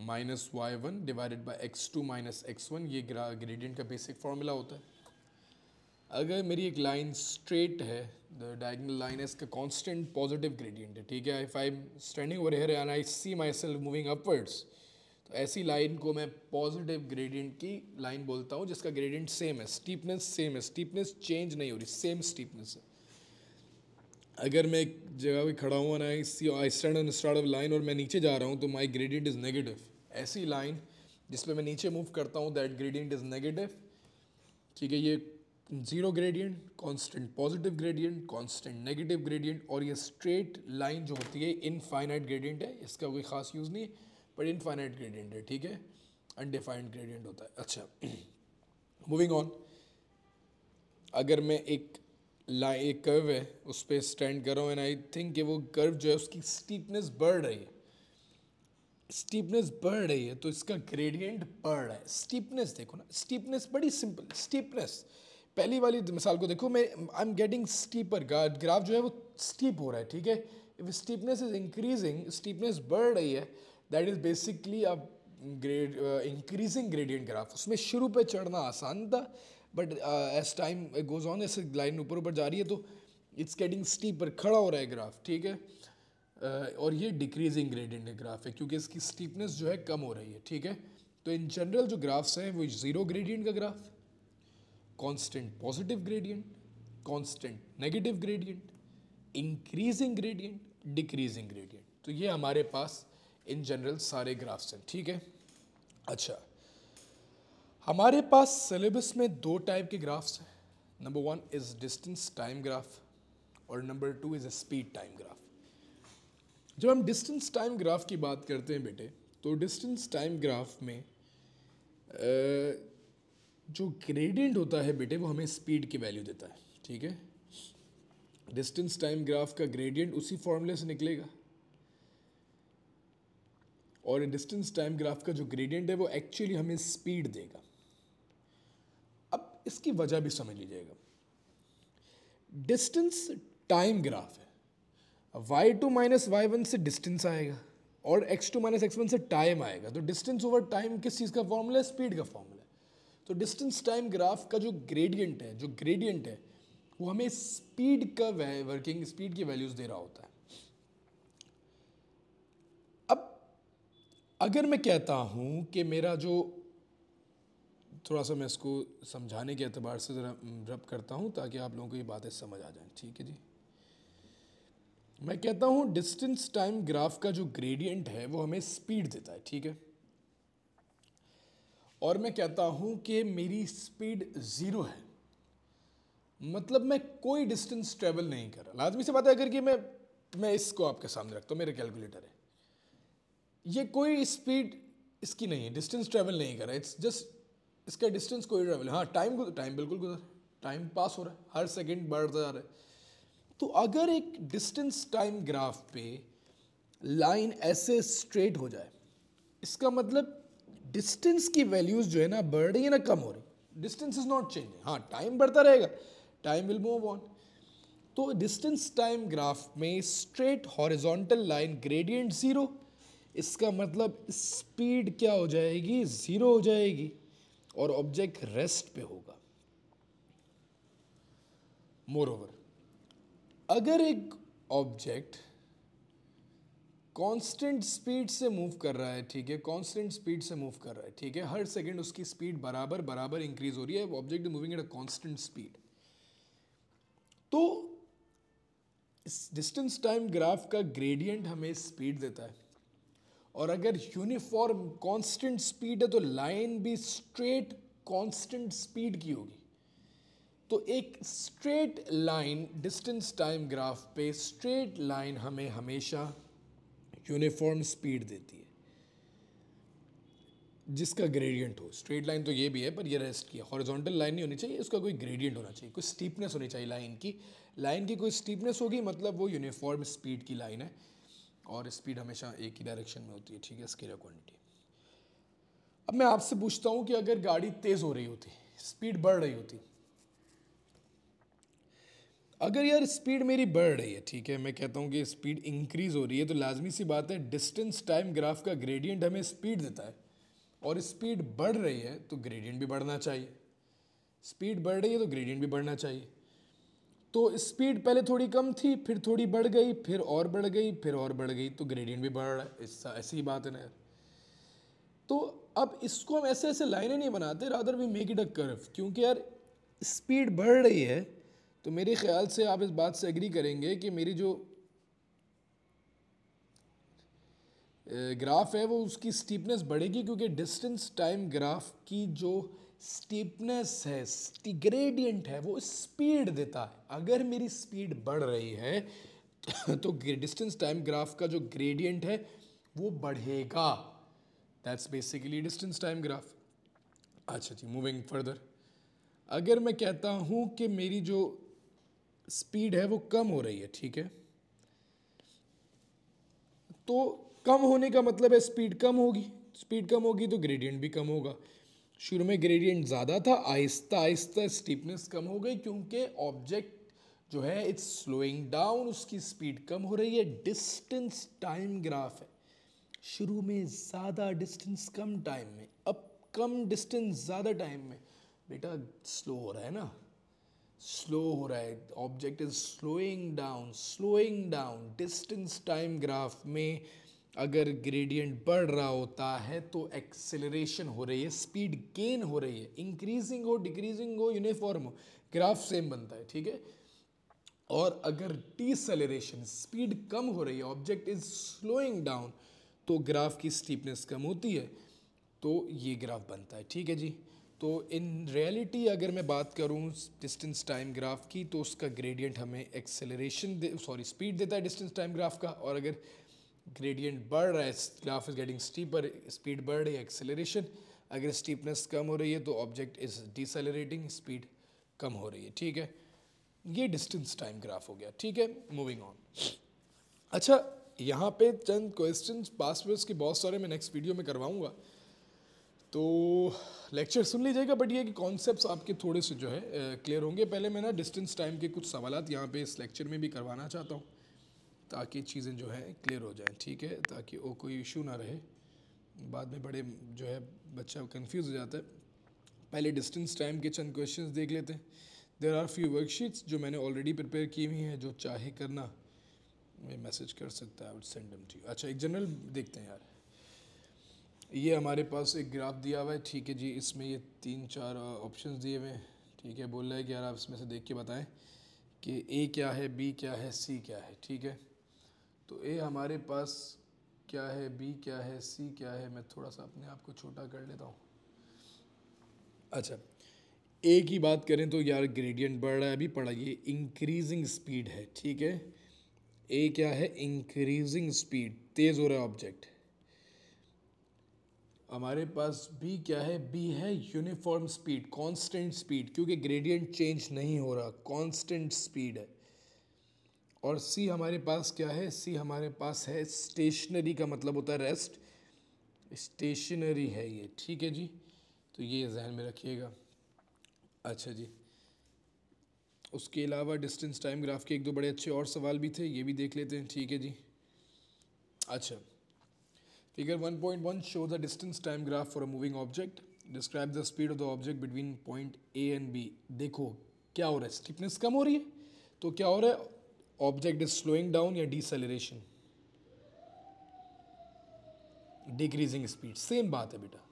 minus y1 divided by x2 minus x1. ये ग्रेडियंट का बेसिक फार्मूला होता है. अगर मेरी एक लाइन स्ट्रेट है, द डायगोनल लाइन है, इसका कांस्टेंट पॉजिटिव ग्रेडियंट है, ठीक है. If I am standing over here and I see myself moving upwards, तो ऐसी लाइन को मैं पॉजिटिव ग्रेडियंट की लाइन बोलता हूँ, जिसका ग्रेडियंट सेम है, स्टीपनेस सेम है, स्टीपनेस चेंज नहीं हो रही, सेम स्टीपनेस है. अगर मैं एक जगह पे खड़ा हूँ I stand on start of line और मैं नीचे जा रहा हूँ तो माई ग्रेडियंट इज़ नेगेटिव. ऐसी लाइन जिसमें मैं नीचे मूव करता हूँ दैट ग्रेडियंट इज़ नेगेटिव, ठीक है. ये zero gradient, constant positive gradient, constant negative gradient, और ये स्ट्रेट लाइन जो होती है इनफाइनाइट ग्रेडियंट है, इसका कोई खास यूज़ नहीं है, बट इनफाइनाइट ग्रेडियंट है, ठीक है. अनडिफाइंड ग्रेडियंट होता है. अच्छा, मूविंग ऑन, अगर मैं एक कर्व है उस पर स्टैंड कर रहा हूँ एंड आई थिंक कि वो कर्व जो है उसकी स्टीपनेस बढ़ रही है, स्टीपनेस बढ़ रही है, तो इसका ग्रेडियंट बढ़ रहा है. स्टीपनेस देखो ना, स्टीपनेस बड़ी सिंपल. स्टीपनेस पहली वाली मिसाल को देखो, मैं I am getting steeper, graph जो है वो स्टीप हो रहा है, ठीक है. If steepness is increasing, steepness बढ़ रही है, that is basically a increasing gradient graph. उसमें शुरू पे चढ़ना आसान था, but as time goes on, ऐसे लाइन ऊपर ऊपर जा रही है तो इट्स गेटिंग स्टीपर, खड़ा हो रहा है ग्राफ, ठीक है. और ये डिक्रीजिंग ग्रेडियंट ग्राफ है क्योंकि इसकी स्टीपनेस जो है कम हो रही है, ठीक है. तो इन जनरल जो ग्राफ्स हैं वो ज़ीरो ग्रेडियंट का graph, constant positive gradient, constant negative gradient, increasing gradient, decreasing gradient. तो ये हमारे पास इन जनरल सारे ग्राफ्स हैं, ठीक है. अच्छा, हमारे पास सिलेबस में दो टाइप के ग्राफ्स हैं. Number one is distance time graph और number two is speed time graph. जब हम डिस्टेंस टाइम ग्राफ की बात करते हैं बेटे, तो डिस्टेंस टाइम ग्राफ में जो ग्रेडियंट होता है बेटे वो हमें स्पीड की वैल्यू देता है, ठीक है. डिस्टेंस टाइम ग्राफ का ग्रेडियंट उसी फॉर्मूले से निकलेगा और डिस्टेंस टाइम ग्राफ का जो ग्रेडियंट है वो एक्चुअली हमें स्पीड देगा. अब इसकी वजह भी समझ लीजिएगा. डिस्टेंस टाइम ग्राफ है, y2 माइनस y1 से डिस्टेंस आएगा और x2 माइनस x1 से टाइम आएगा. तो डिस्टेंस ओवर टाइम किस चीज़ का फॉर्मूला है? स्पीड का फॉर्मूला है. तो डिस्टेंस टाइम ग्राफ का जो ग्रेडियंट है वो हमें स्पीड का वर्किंग स्पीड की वैल्यूज दे रहा होता है. अब अगर मैं कहता हूं कि मेरा जो, थोड़ा सा मैं इसको समझाने के एतबार से ज़रा रब करता हूं ताकि आप लोगों को ये बातें समझ आ जाएं, ठीक है जी. मैं कहता हूं डिस्टेंस टाइम ग्राफ का जो ग्रेडियंट है वो हमें स्पीड देता है, ठीक है. और मैं कहता हूं कि मेरी स्पीड ज़ीरो है, मतलब मैं कोई डिस्टेंस ट्रेवल नहीं कर रहा. लाजमी सी बात है, अगर कि मैं इसको आपके सामने रखता हूँ, मेरा कैलकुलेटर है, ये कोई स्पीड इसकी नहीं है, डिस्टेंस ट्रेवल नहीं कर रहा है, इट्स जस्ट इसका डिस्टेंस कोई ट्रेवल. हाँ, टाइम बिल्कुल गुजर, टाइम पास हो रहा है, हर सेकेंड बढ़ता जा रहा है. तो अगर एक डिस्टेंस टाइम ग्राफ पे लाइन ऐसे स्ट्रेट हो जाए, इसका मतलब डिस्टेंस की वैल्यूज जो है ना बढ़ रही है ना कम हो रही, डिस्टेंस इज नॉट चेंजिंग, हाँ टाइम बढ़ता रहेगा, टाइम विल मूव ऑन। तो डिस्टेंस टाइम ग्राफ में straight horizontal line gradient zero, इसका मतलब स्पीड क्या हो जाएगी, जीरो हो जाएगी और ऑब्जेक्ट रेस्ट पे होगा। मोरओवर अगर एक ऑब्जेक्ट कांस्टेंट स्पीड से मूव कर रहा है, ठीक है, कांस्टेंट स्पीड से मूव कर रहा है, ठीक है, हर सेकंड उसकी स्पीड बराबर बराबर इंक्रीज हो रही है, object moving at a constant speed, तो इस डिस्टेंस टाइम ग्राफ का ग्रेडियंट हमें स्पीड देता है। और अगर यूनिफॉर्म कांस्टेंट स्पीड है तो लाइन भी स्ट्रेट कांस्टेंट स्पीड की होगी। तो एक straight line distance time graph पे स्ट्रेट लाइन हमें हमेशा यूनिफॉर्म स्पीड देती है जिसका ग्रेडियंट हो। स्ट्रेट लाइन तो ये भी है पर ये रेस्ट किया, हॉरिजॉन्टल लाइन नहीं होनी चाहिए, इसका कोई ग्रेडियंट होना चाहिए, कोई स्टीपनेस होनी चाहिए लाइन की कोई स्टीपनेस होगी मतलब वो यूनिफॉर्म स्पीड की लाइन है और स्पीड हमेशा एक ही डायरेक्शन में होती है, ठीक है, स्केलर क्वांटिटी। अब मैं आपसे पूछता हूँ कि अगर गाड़ी तेज हो रही होती, स्पीड बढ़ रही होती, अगर यार स्पीड मेरी बढ़ रही है, ठीक है, मैं कहता हूँ कि स्पीड इंक्रीज हो रही है, तो लाजमी सी बात है डिस्टेंस टाइम ग्राफ का ग्रेडियंट हमें स्पीड देता है और स्पीड बढ़ रही है तो ग्रेडियंट भी बढ़ना चाहिए, स्पीड बढ़ रही है तो ग्रेडियंट भी बढ़ना चाहिए। तो स्पीड पहले थोड़ी कम थी, फिर थोड़ी बढ़ गई, फिर और बढ़ गई, फिर और बढ़ गई, तो ग्रेडियंट भी बढ़ रहा है, ऐसा ऐसी ही बात है ना यार। तो अब इसको हम ऐसे ऐसे लाइनें नहीं बनाते, rather we make it a curve, क्योंकि यार स्पीड बढ़ रही है तो मेरे ख्याल से आप इस बात से एग्री करेंगे कि मेरी जो ग्राफ है वो उसकी स्टीपनेस बढ़ेगी, क्योंकि डिस्टेंस टाइम ग्राफ की जो स्टीपनेस है, ग्रेडियंट है, वो स्पीड देता है। अगर मेरी स्पीड बढ़ रही है तो डिस्टेंस टाइम ग्राफ का जो ग्रेडियंट है वो बढ़ेगा। That's basically distance time graph. अच्छा जी, मूविंग फर्दर, अगर मैं कहता हूँ कि मेरी जो स्पीड है वो कम हो रही है, ठीक है, तो कम होने का मतलब है स्पीड कम होगी, स्पीड कम होगी तो ग्रेडियंट भी कम होगा। शुरू में ग्रेडियंट ज़्यादा था, आहिस्ता आहिस्ता स्टीपनेस कम हो गई, क्योंकि ऑब्जेक्ट जो है इट्स स्लोइंग डाउन, उसकी स्पीड कम हो रही है। डिस्टेंस टाइम ग्राफ है, शुरू में ज़्यादा डिस्टेंस कम टाइम में, अब कम डिस्टेंस ज़्यादा टाइम में, बेटा स्लो हो रहा है ना, स्लो हो रहा है, object is slowing down. Distance time graph में अगर ग्रेडियंट बढ़ रहा होता है तो एक्सेलरेशन हो रही है, स्पीड गेन हो रही है, इंक्रीजिंग हो डिक्रीजिंग हो यूनिफॉर्म हो, ग्राफ सेम बनता है, ठीक है। और अगर डिसेलरेशन, स्पीड कम हो रही है, ऑब्जेक्ट इज स्लोइंग डाउन, तो ग्राफ की स्टीपनेस कम होती है, तो ये ग्राफ बनता है, ठीक है जी। तो इन रियलिटी अगर मैं बात करूँ डिस्टेंस टाइम ग्राफ की, तो उसका ग्रेडियंट हमें एक्सेलरेशन स्पीड देता है डिस्टेंस टाइम ग्राफ का। और अगर ग्रेडियंट बढ़ रहा है, graph is getting steeper, speed बढ़ रही है, एक्सेलरेशन, अगर स्टीपनेस कम हो रही है तो ऑब्जेक्ट इज डिसेलरेटिंग, स्पीड कम हो रही है, ठीक है। ये डिस्टेंस टाइम ग्राफ हो गया, ठीक है। Moving on. अच्छा, यहाँ पे चंद क्वेश्चंस पास्ट वर्स के बहुत सारे मैं नेक्स्ट वीडियो में करवाऊँगा, तो लेक्चर सुन लीजिएगा, बट ये कि कॉन्सेप्ट्स आपके थोड़े से जो है क्लियर होंगे। पहले मैं ना डिस्टेंस टाइम के कुछ सवालात यहाँ पे इस लेक्चर में भी करवाना चाहता हूँ, ताकि चीज़ें जो है क्लियर हो जाएं, ठीक है, ताकि वो कोई इशू ना रहे, बाद में बड़े जो है बच्चा कंफ्यूज हो जाता है। पहले डिस्टेंस टाइम के चंद क्वेश्चंस देख लेते हैं। देयर आर फ्यू वर्कशीट्स जो मैंने ऑलरेडी प्रिपेयर की हुई हैं, जो चाहे करना मैं मैसेज कर सकता है, I would send them to you. अच्छा, एक जनरल देखते हैं यार, ये हमारे पास एक ग्राफ दिया हुआ है, ठीक है जी, इसमें ये 3-4 ऑप्शंस दिए हुए हैं, ठीक है। बोल रहा है कि यार आप इसमें से देख के बताएं कि ए क्या है, बी क्या है, सी क्या है, ठीक है। तो ए हमारे पास क्या है, बी क्या है, सी क्या है, मैं थोड़ा सा अपने आप को छोटा कर लेता हूँ। अच्छा, ए की बात करें तो यार ग्रेडियंट बढ़ रहा है, अभी पढ़ा, ये इंक्रीजिंग स्पीड है, ठीक है। ए क्या है, इंक्रीजिंग स्पीड, तेज़ हो रहा है ऑब्जेक्ट। हमारे पास बी क्या है, बी है यूनिफॉर्म स्पीड, कांस्टेंट स्पीड, क्योंकि ग्रेडियंट चेंज नहीं हो रहा, कांस्टेंट स्पीड है। और सी हमारे पास क्या है, सी हमारे पास है स्टेशनरी, का मतलब होता है रेस्ट, स्टेशनरी है ये, ठीक है जी, तो ये जहन में रखिएगा। अच्छा जी, उसके अलावा डिस्टेंस टाइम ग्राफ के एक दो बड़े अच्छे और सवाल भी थे, ये भी देख लेते हैं, ठीक है जी। अच्छा, figure 1.1 show the distance time graph for a moving object, describe the speed of the object between point A and B. देखो क्या हो रहा है, स्टिफनेस कम हो रही है, तो क्या हो रहा है, ऑब्जेक्ट इज स्लोइंग डाउन या डिसेलरेशन, डिक्रीजिंग स्पीड, सेम बात है बेटा।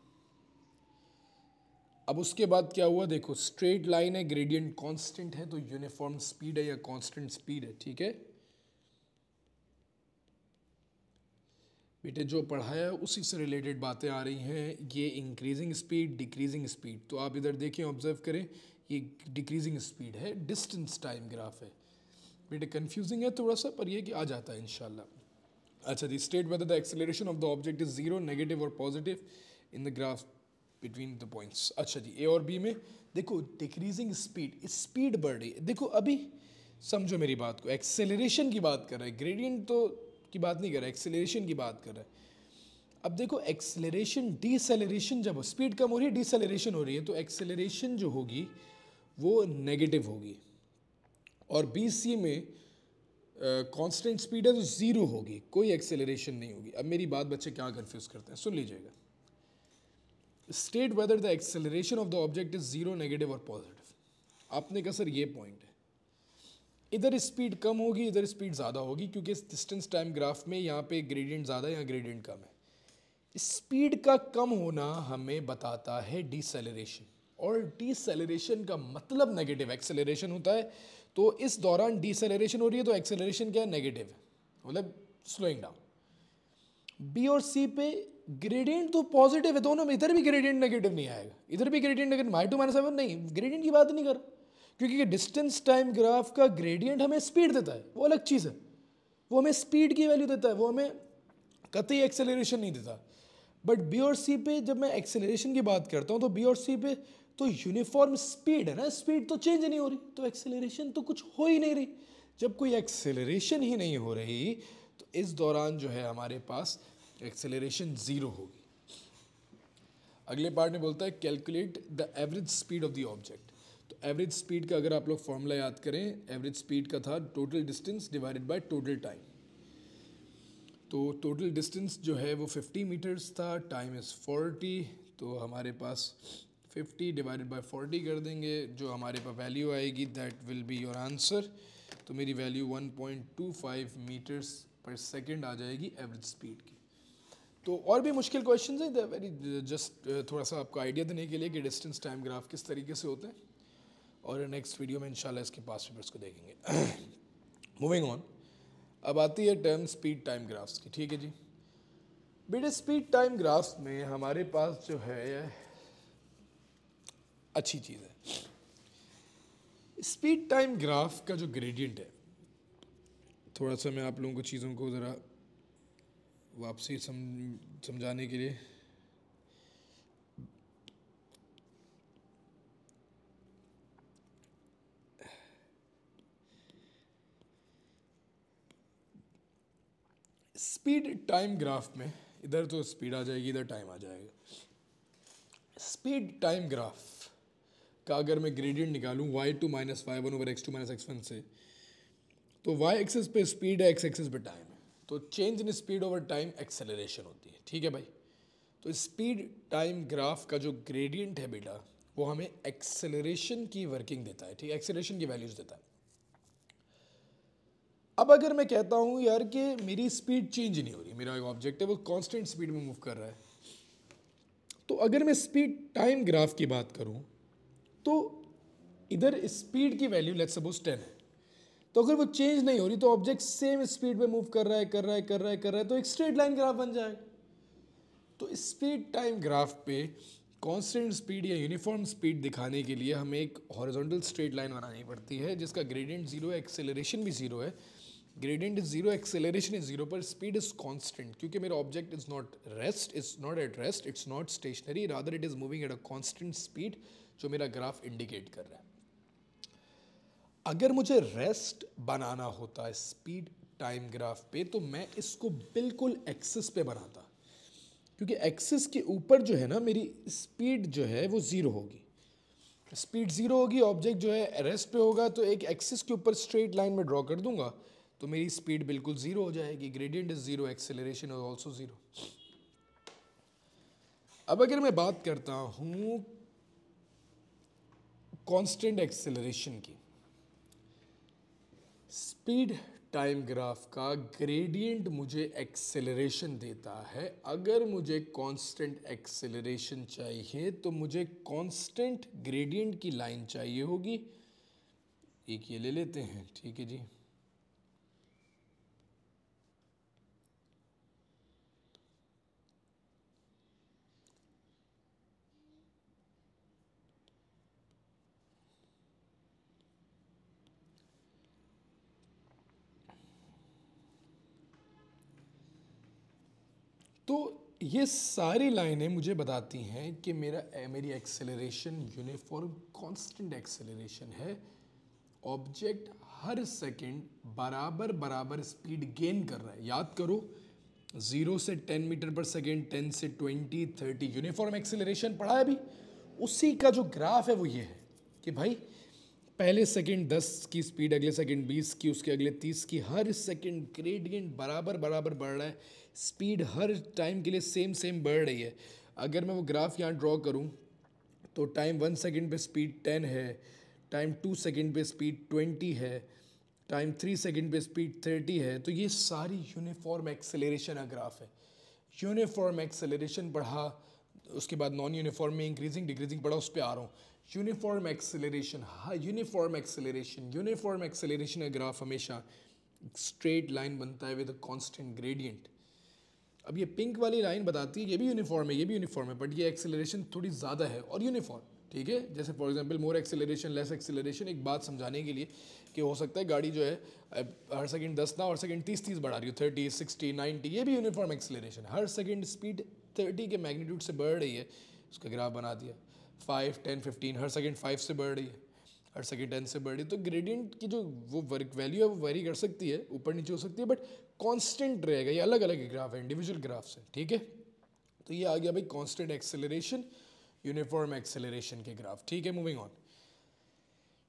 अब उसके बाद क्या हुआ, देखो स्ट्रेट लाइन है, ग्रेडियंट कांस्टेंट है, तो यूनिफॉर्म स्पीड है या कांस्टेंट स्पीड है, ठीक है बेटे। जो पढ़ाया है उसी से रिलेटेड बातें आ रही हैं, ये इंक्रीजिंग स्पीड, डिक्रीजिंग स्पीड, तो आप इधर देखें, ऑब्जर्व करें, ये डिक्रीजिंग स्पीड है, डिस्टेंस टाइम ग्राफ है बेटे। कंफ्यूजिंग है थोड़ा सा, पर ये कि आ जाता है इंशाल्लाह। अच्छा जी, state whether the acceleration of the object is zero, negative और positive in the graph between the points. अच्छा जी, ए और बी में देखो डिक्रीजिंग स्पीड, स्पीड बढ़ रही है। देखो अभी समझो मेरी बात को, एक्सेलरेशन की बात कर रहा है, ग्रेडियंट तो की बात नहीं कर रहा है, एक्सेलरेशन की बात कर रहा है। अब देखो एक्सेलरेशन डिसेलरेशन, जब स्पीड कम हो रही है डिसेलरेशन हो रही है, तो एक्सेलरेशन जो होगी वो नेगेटिव होगी, और बी सी में कांस्टेंट स्पीड है तो ज़ीरो होगी, कोई एक्सेलरेशन नहीं होगी। अब मेरी बात बच्चे क्या कंफ्यूज करते हैं, सुन लीजिएगा। State whether the acceleration of the object is zero, negative और पॉजिटिव। आपने कहा सर ये पॉइंट है, इधर स्पीड कम होगी, इधर स्पीड ज़्यादा होगी, क्योंकि इस डिस्टेंस टाइम ग्राफ में यहाँ पे ग्रेडियंट ज़्यादा है, यहाँ ग्रेडियंट कम है। स्पीड का कम होना हमें बताता है डिसेलरेशन, और डिसेलरेशन का मतलब नेगेटिव एक्सेलरेशन होता है, तो इस दौरान डिसेलरेशन हो रही है तो एक्सेलरेशन क्या है, नेगेटिव है, मतलब स्लोइंग डाउन। बी और सी पे ग्रेडियंट तो पॉजिटिव है दोनों में, इधर भी ग्रेडियंट नेगेटिव नहीं आएगा, इधर भी ग्रेडियंट नेगेटिव, माई टू माइनस नहीं, ग्रेडियंट की बात नहीं कर, क्योंकि डिस्टेंस टाइम ग्राफ का ग्रेडियंट हमें स्पीड देता है, वो अलग चीज़ है, वो हमें स्पीड की वैल्यू देता है, वो हमें कतई एक्सेलरेशन नहीं देता। बट बी और सी पे जब मैं एक्सेलरेशन की बात करता हूँ, तो बी और सी पे तो यूनिफॉर्म स्पीड है ना, स्पीड तो चेंज नहीं हो रही, तो एक्सेलरेशन तो कुछ हो ही नहीं रही। जब कोई एक्सेलरेशन ही नहीं हो रही, तो इस दौरान जो है हमारे पास एक्सेलरेशन ज़ीरो होगी। अगले पार्ट में बोलता है calculate the average speed of the object. तो एवरेज स्पीड का अगर आप लोग फॉर्मूला याद करें, एवरेज स्पीड का था total distance divided by total time. तो टोटल डिस्टेंस जो है वो 50 मीटर्स था, टाइम इज़ 40, तो हमारे पास 50 डिवाइडेड बाय 40 कर देंगे, जो हमारे पास वैल्यू आएगी that will be your answer. तो मेरी वैल्यू 1.25 मीटर्स पर सेकंड आ जाएगी एवरेज स्पीड की। तो और भी मुश्किल क्वेश्चन हैं, वेरी जस्ट थोड़ा सा आपको आइडिया देने के लिए कि डिस्टेंस टाइम ग्राफ किस तरीके से होते हैं, और नेक्स्ट वीडियो में इंशाल्लाह इसके पास पेपर्स को देखेंगे। मूविंग ऑन, अब आती है टर्म स्पीड टाइम ग्राफ्स की, ठीक है जी बेटे। स्पीड टाइम ग्राफ्स में हमारे पास जो है अच्छी चीज़ है, स्पीड टाइम ग्राफ का जो ग्रेडियंट है, थोड़ा सा मैं आप लोगों को चीज़ों को ज़रा वापसी समझाने के लिए, स्पीड टाइम ग्राफ में इधर तो स्पीड आ जाएगी, इधर टाइम आ जाएगा। स्पीड टाइम ग्राफ का अगर मैं ग्रेडियंट निकालूं y2 minus y1 over x2 minus x1 से, तो y एक्सिस पे स्पीड है, x एक्सिस पे टाइम है, तो change in speed over time acceleration होती है, ठीक है भाई। तो स्पीड टाइम ग्राफ का जो ग्रेडियंट है बेटा, वो हमें एक्सेलरेशन की वर्किंग देता है, ठीक है, एक्सेलरेशन की वैल्यूज देता है। अब अगर मैं कहता हूँ यार कि मेरी स्पीड चेंज नहीं हो रही, मेरा ऑब्जेक्ट है वो कांस्टेंट स्पीड में मूव कर रहा है, तो अगर मैं स्पीड टाइम ग्राफ की बात करूँ, तो इधर स्पीड की वैल्यू लेट्स सपोज 10 है, तो अगर वो चेंज नहीं हो रही, तो ऑब्जेक्ट सेम स्पीड पे मूव कर रहा है, कर रहा है, कर रहा है, कर रहा है, तो एक स्ट्रेट लाइन ग्राफ बन जाएगा। तो स्पीड टाइम ग्राफ पे कांस्टेंट स्पीड या यूनिफॉर्म स्पीड दिखाने के लिए हमें एक हॉरिजॉन्टल स्ट्रेट लाइन बनानी पड़ती है, जिसका ग्रेडियंट जीरो है, एक्सेलरेशन भी जीरो है। Gradient is zero, acceleration is zero, पर स्पीड इज कांस्टेंट, क्योंकि मेरा object is not rest, it's not at rest, it's not stationary, rather it is moving at a constant speed, जो मेरा graph indicate कर रहा है। अगर मुझे रेस्ट बनाना होता है स्पीड टाइम ग्राफ पे, तो मैं इसको बिल्कुल एक्सिस पे बनाता, क्योंकि एक्सिस के ऊपर जो है ना मेरी स्पीड जो है वो ज़ीरो होगी। स्पीड ज़ीरो होगी, ऑब्जेक्ट जो है रेस्ट पे होगा, तो एक एक्सिस के ऊपर स्ट्रेट लाइन में ड्रॉ कर दूंगा तो मेरी स्पीड बिल्कुल ज़ीरो हो जाएगी। Gradient is zero, acceleration is also zero. अब अगर मैं बात करता हूँ कांस्टेंट एक्सेलरेशन की, स्पीड टाइम ग्राफ का ग्रेडियंट मुझे एक्सेलरेशन देता है। अगर मुझे कांस्टेंट एक्सेलरेशन चाहिए तो मुझे कांस्टेंट ग्रेडियंट की लाइन चाहिए होगी। एक ये ले लेते हैं, ठीक है जी। तो ये सारी लाइनें मुझे बताती हैं कि मेरी एक्सेलरेशन यूनिफॉर्म कांस्टेंट एक्सेलरेशन है। ऑब्जेक्ट हर सेकंड बराबर बराबर स्पीड गेन कर रहा है। याद करो, 0 से 10 मीटर पर सेकेंड, 10 से 20, 30 यूनिफॉर्म एक्सेलरेशन पढ़ा है अभी। उसी का जो ग्राफ है वो ये है कि भाई पहले सेकंड 10 की स्पीड, अगले सेकंड 20 की, उसके अगले 30 की, हर सेकंड ग्रेडियंट बराबर बराबर बढ़ रहा है। स्पीड हर टाइम के लिए सेम सेम बढ़ रही है। अगर मैं वो ग्राफ यहाँ ड्रॉ करूँ तो टाइम 1 सेकंड पे स्पीड 10 है, टाइम 2 सेकंड पे स्पीड 20 है, टाइम 3 सेकंड पे स्पीड 30 है। तो ये सारी यूनिफॉर्म एक्सेलरेशन का ग्राफ है। यूनिफॉर्म एक्सेलरेशन पढ़ा, उसके बाद नॉन यूनिफॉर्म में इंक्रीजिंग डिक्रीजिंग पढ़ा, उस पर आ रहा हूँ। यूनिफॉर्म एक्सेलरेशन, हाँ यूनिफॉर्म एक्सेलरेशन, यूनिफॉर्म एक्सेलरेशन का ग्राफ हमेशा स्ट्रेट लाइन बनता है विद अ कांस्टेंट ग्रेडियंट। अब ये पिंक वाली लाइन बताती है ये भी यूनिफॉर्म है, ये भी यूनिफॉर्म है, बट ये एक्सेलरेशन थोड़ी ज़्यादा है और यूनिफॉर्म, ठीक है। जैसे for example more acceleration less acceleration, एक बात समझाने के लिए कि हो सकता है गाड़ी जो है हर सेकंड 10 ना, हर सेकंड 30 बढ़ा रही हो, 30, 60, 90, ये भी यूनिफॉर्म एक्सेलरेशन। हर सेकंड स्पीड 30 के मैग्नीट्यूड से बढ़ रही है, उसका ग्राफ बना दिया। 5, 10, 15, हर सेकंड 5 से बढ़ रही है, हर सेकंड 10 से बढ़ रही है। तो ग्रेडियंट की जो वो वैल्यू है वो वेरी कर सकती है, ऊपर नीचे हो सकती है, बट कांस्टेंट रहेगा। ये अलग अलग ग्राफ है, इंडिविजुअल ग्राफ से, ठीक है। तो ये आ गया भाई कांस्टेंट एक्सेलरेशन, यूनिफॉर्म एक्सेलरेशन के ग्राफ, ठीक है। मूविंग ऑन,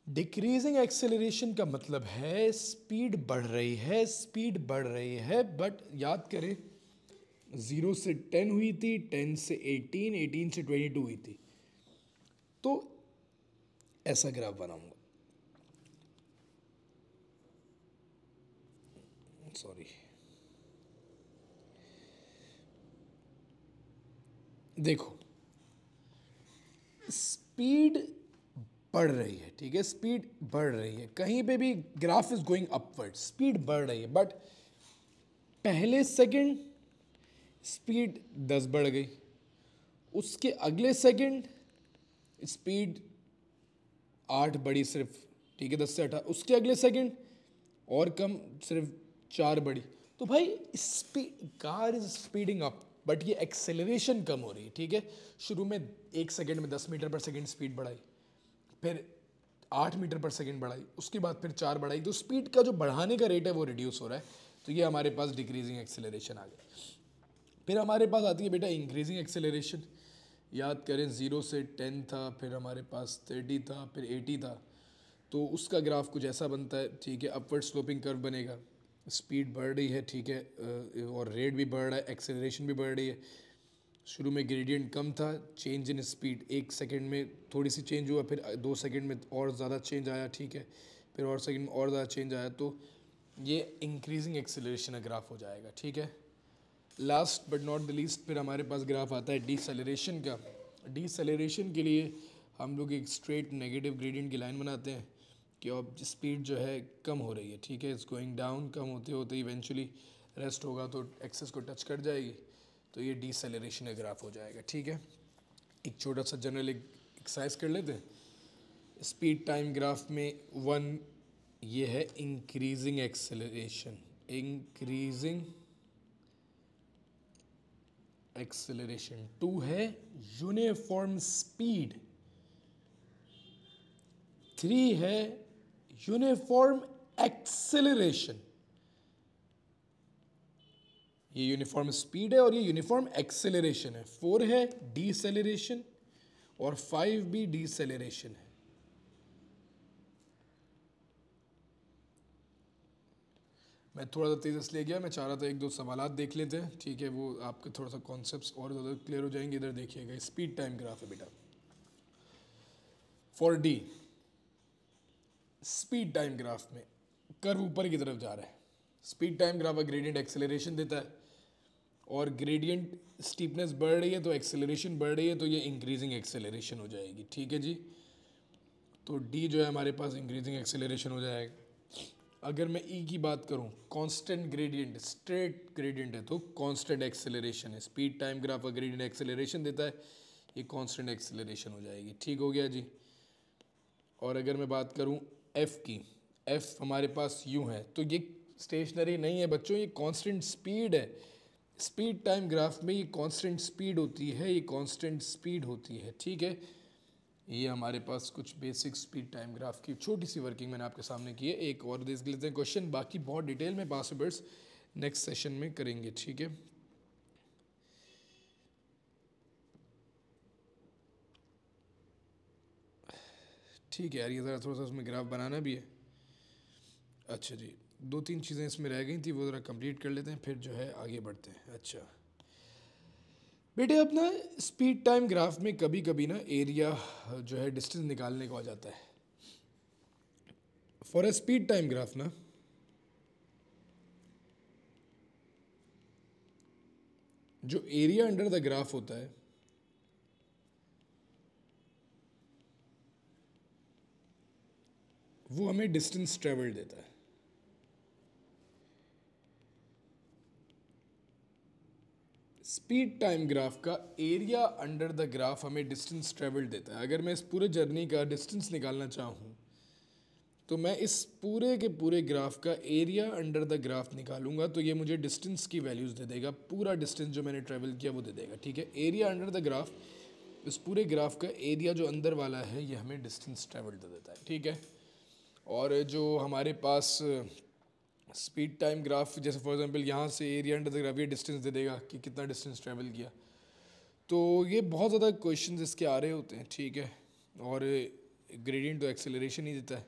डिक्रीजिंग एक्सेलरेशन का मतलब है स्पीड बढ़ रही है, स्पीड बढ़ रही है, बट याद करें 0 से 10 हुई थी, 10 से 18, 18 से 22 हुई थी। तो ऐसा ग्राफ बनाऊंगा, सॉरी, देखो स्पीड बढ़ रही है, ठीक है, स्पीड बढ़ रही है, कहीं पे भी graph is going upward, speed बढ़ रही है, बट पहले सेकंड स्पीड 10 बढ़ गई, उसके अगले सेकंड स्पीड 8 बढ़ी सिर्फ, ठीक है, 10 से 18, उसके अगले सेकंड और कम, सिर्फ 4 बढ़ी। तो भाई speed, car is speeding up, but ये एक्सेलरेशन कम हो रही है, ठीक है। शुरू में 1 सेकंड में 10 मीटर पर सेकंड स्पीड बढ़ाई, फिर 8 मीटर पर सेकंड बढ़ाई, उसके बाद फिर 4 बढ़ाई, तो स्पीड का जो बढ़ाने का रेट है वो रिड्यूस हो रहा है। तो ये हमारे पास डिक्रीजिंग एक्सेलरेशन आ गया। फिर हमारे पास आती है बेटा इंक्रीजिंग एक्सेलरेशन। याद करें 0 से 10 था, फिर हमारे पास 30 था, फिर 80 था। तो उसका ग्राफ कुछ ऐसा बनता है, ठीक है, अपवर्ड स्लोपिंग कर्व बनेगा। स्पीड बढ़ रही है, ठीक है, और रेट भी बढ़ रहा है, एक्सेलरेशन भी बढ़ रही है। शुरू में ग्रेडियंट कम था, चेंज इन स्पीड 1 सेकंड में थोड़ी सी चेंज हुआ, फिर 2 सेकंड में और ज़्यादा चेंज आया, ठीक है, फिर और सेकंड में और ज़्यादा चेंज आया। तो ये इंक्रीजिंग एक्सेलरेशन का ग्राफ हो जाएगा, ठीक है। Last but not the least फिर हमारे पास ग्राफ आता है डीसेलरेशन का। डीसेलरेशन के लिए हम लोग एक स्ट्रेट नेगेटिव ग्रेडियंट की लाइन बनाते हैं कि अब स्पीड जो है कम हो रही है, ठीक है, इट्स गोइंग डाउन, कम होते होते इवेंचुअली रेस्ट होगा तो एक्सेस को टच कर जाएगी, तो ये डीसेलरेशन का ग्राफ हो जाएगा, ठीक है। एक छोटा सा जनरल एक्सरसाइज कर लेते हैं। स्पीड टाइम ग्राफ में 1 ये है इंक्रीजिंग एक्सेलरेशन, इंक्रीजिंग एक्सेलरेशन। 2 है यूनिफॉर्म स्पीड, 3 है यूनिफॉर्म एक्सेलरेशन। ये यूनिफॉर्म स्पीड है और ये यूनिफॉर्म एक्सेलरेशन है। 4 है डीसेलरेशन और 5 भी डीसेलरेशन है। मैं थोड़ा सा तेज़ इसलिए गया, मैं चाह रहा था एक दो सवालात देख लेते हैं, ठीक है, वो आपके थोड़ा सा कॉन्सेप्ट्स और ज़्यादा क्लियर हो जाएंगे। इधर देखिएगा, स्पीड टाइम ग्राफ है बेटा। For D speed time graph में कर्व ऊपर की तरफ जा रहा है। Speed time graph gradient acceleration देता है और ग्रेडियंट स्टीपनेस बढ़ रही है तो एक्सेलरेशन बढ़ रही है, तो ये इंक्रीजिंग एक्सेलरेशन हो जाएगी, ठीक है जी। तो डी जो है हमारे पास इंक्रीजिंग एक्सेलरेशन हो जाएगा। अगर मैं ई की बात करूं, कांस्टेंट ग्रेडियंट स्ट्रेट ग्रेडियंट है तो कांस्टेंट एक्सेलरेशन है। स्पीड टाइम ग्राफ का ग्रेडियंट एक्सेलरेशन देता है, ये कांस्टेंट एक्सेलरेशन हो जाएगी, ठीक हो गया जी। और अगर मैं बात करूं एफ की, एफ हमारे पास यूं है तो ये स्टेशनरी नहीं है बच्चों, ये कांस्टेंट स्पीड है। स्पीड टाइम ग्राफ में ये कांस्टेंट स्पीड होती है, ये कांस्टेंट स्पीड होती है, ठीक है। ये हमारे पास कुछ बेसिक स्पीड टाइम ग्राफ की छोटी सी वर्किंग मैंने आपके सामने की है। एक और देख लेते हैं क्वेश्चन, बाकी बहुत डिटेल में पासिबल्स नेक्स्ट सेशन में करेंगे, ठीक है। ठीक है यार, ये ज़रा थोड़ा सा उसमें ग्राफ बनाना भी है। अच्छा जी, दो तीन चीज़ें इसमें रह गई थी, वो ज़रा कंप्लीट कर लेते हैं, फिर जो है आगे बढ़ते हैं। अच्छा बेटे, अपना स्पीड टाइम ग्राफ में कभी कभी ना एरिया जो है डिस्टेंस निकालने को आ जाता है। For a speed time graph ना, जो एरिया अंडर द ग्राफ होता है वो हमें डिस्टेंस ट्रेवल्ड देता है। स्पीड टाइम ग्राफ का एरिया अंडर द ग्राफ हमें डिस्टेंस ट्रेवल्ड देता है। अगर मैं इस पूरे जर्नी का डिस्टेंस निकालना चाहूँ तो मैं इस पूरे के पूरे ग्राफ का एरिया अंडर द ग्राफ निकालूंगा, तो ये मुझे डिस्टेंस की वैल्यूज़ दे देगा। पूरा डिस्टेंस जो मैंने ट्रेवल किया वो दे देगा, ठीक है। एरिया अंडर द ग्राफ, इस पूरे ग्राफ का एरिया जो अंदर वाला है ये हमें डिस्टेंस ट्रेवल दे देता है, ठीक है। और जो हमारे पास स्पीड टाइम ग्राफ, जैसे फॉर एग्जांपल यहाँ से एरिया अंडर द ग्राफ ये डिस्टेंस दे देगा कि कितना डिस्टेंस ट्रेवल किया। तो ये बहुत ज़्यादा क्वेश्चंस इसके आ रहे होते हैं, ठीक है। और ग्रेडियंट तो एक्सेलरेशन ही देता है।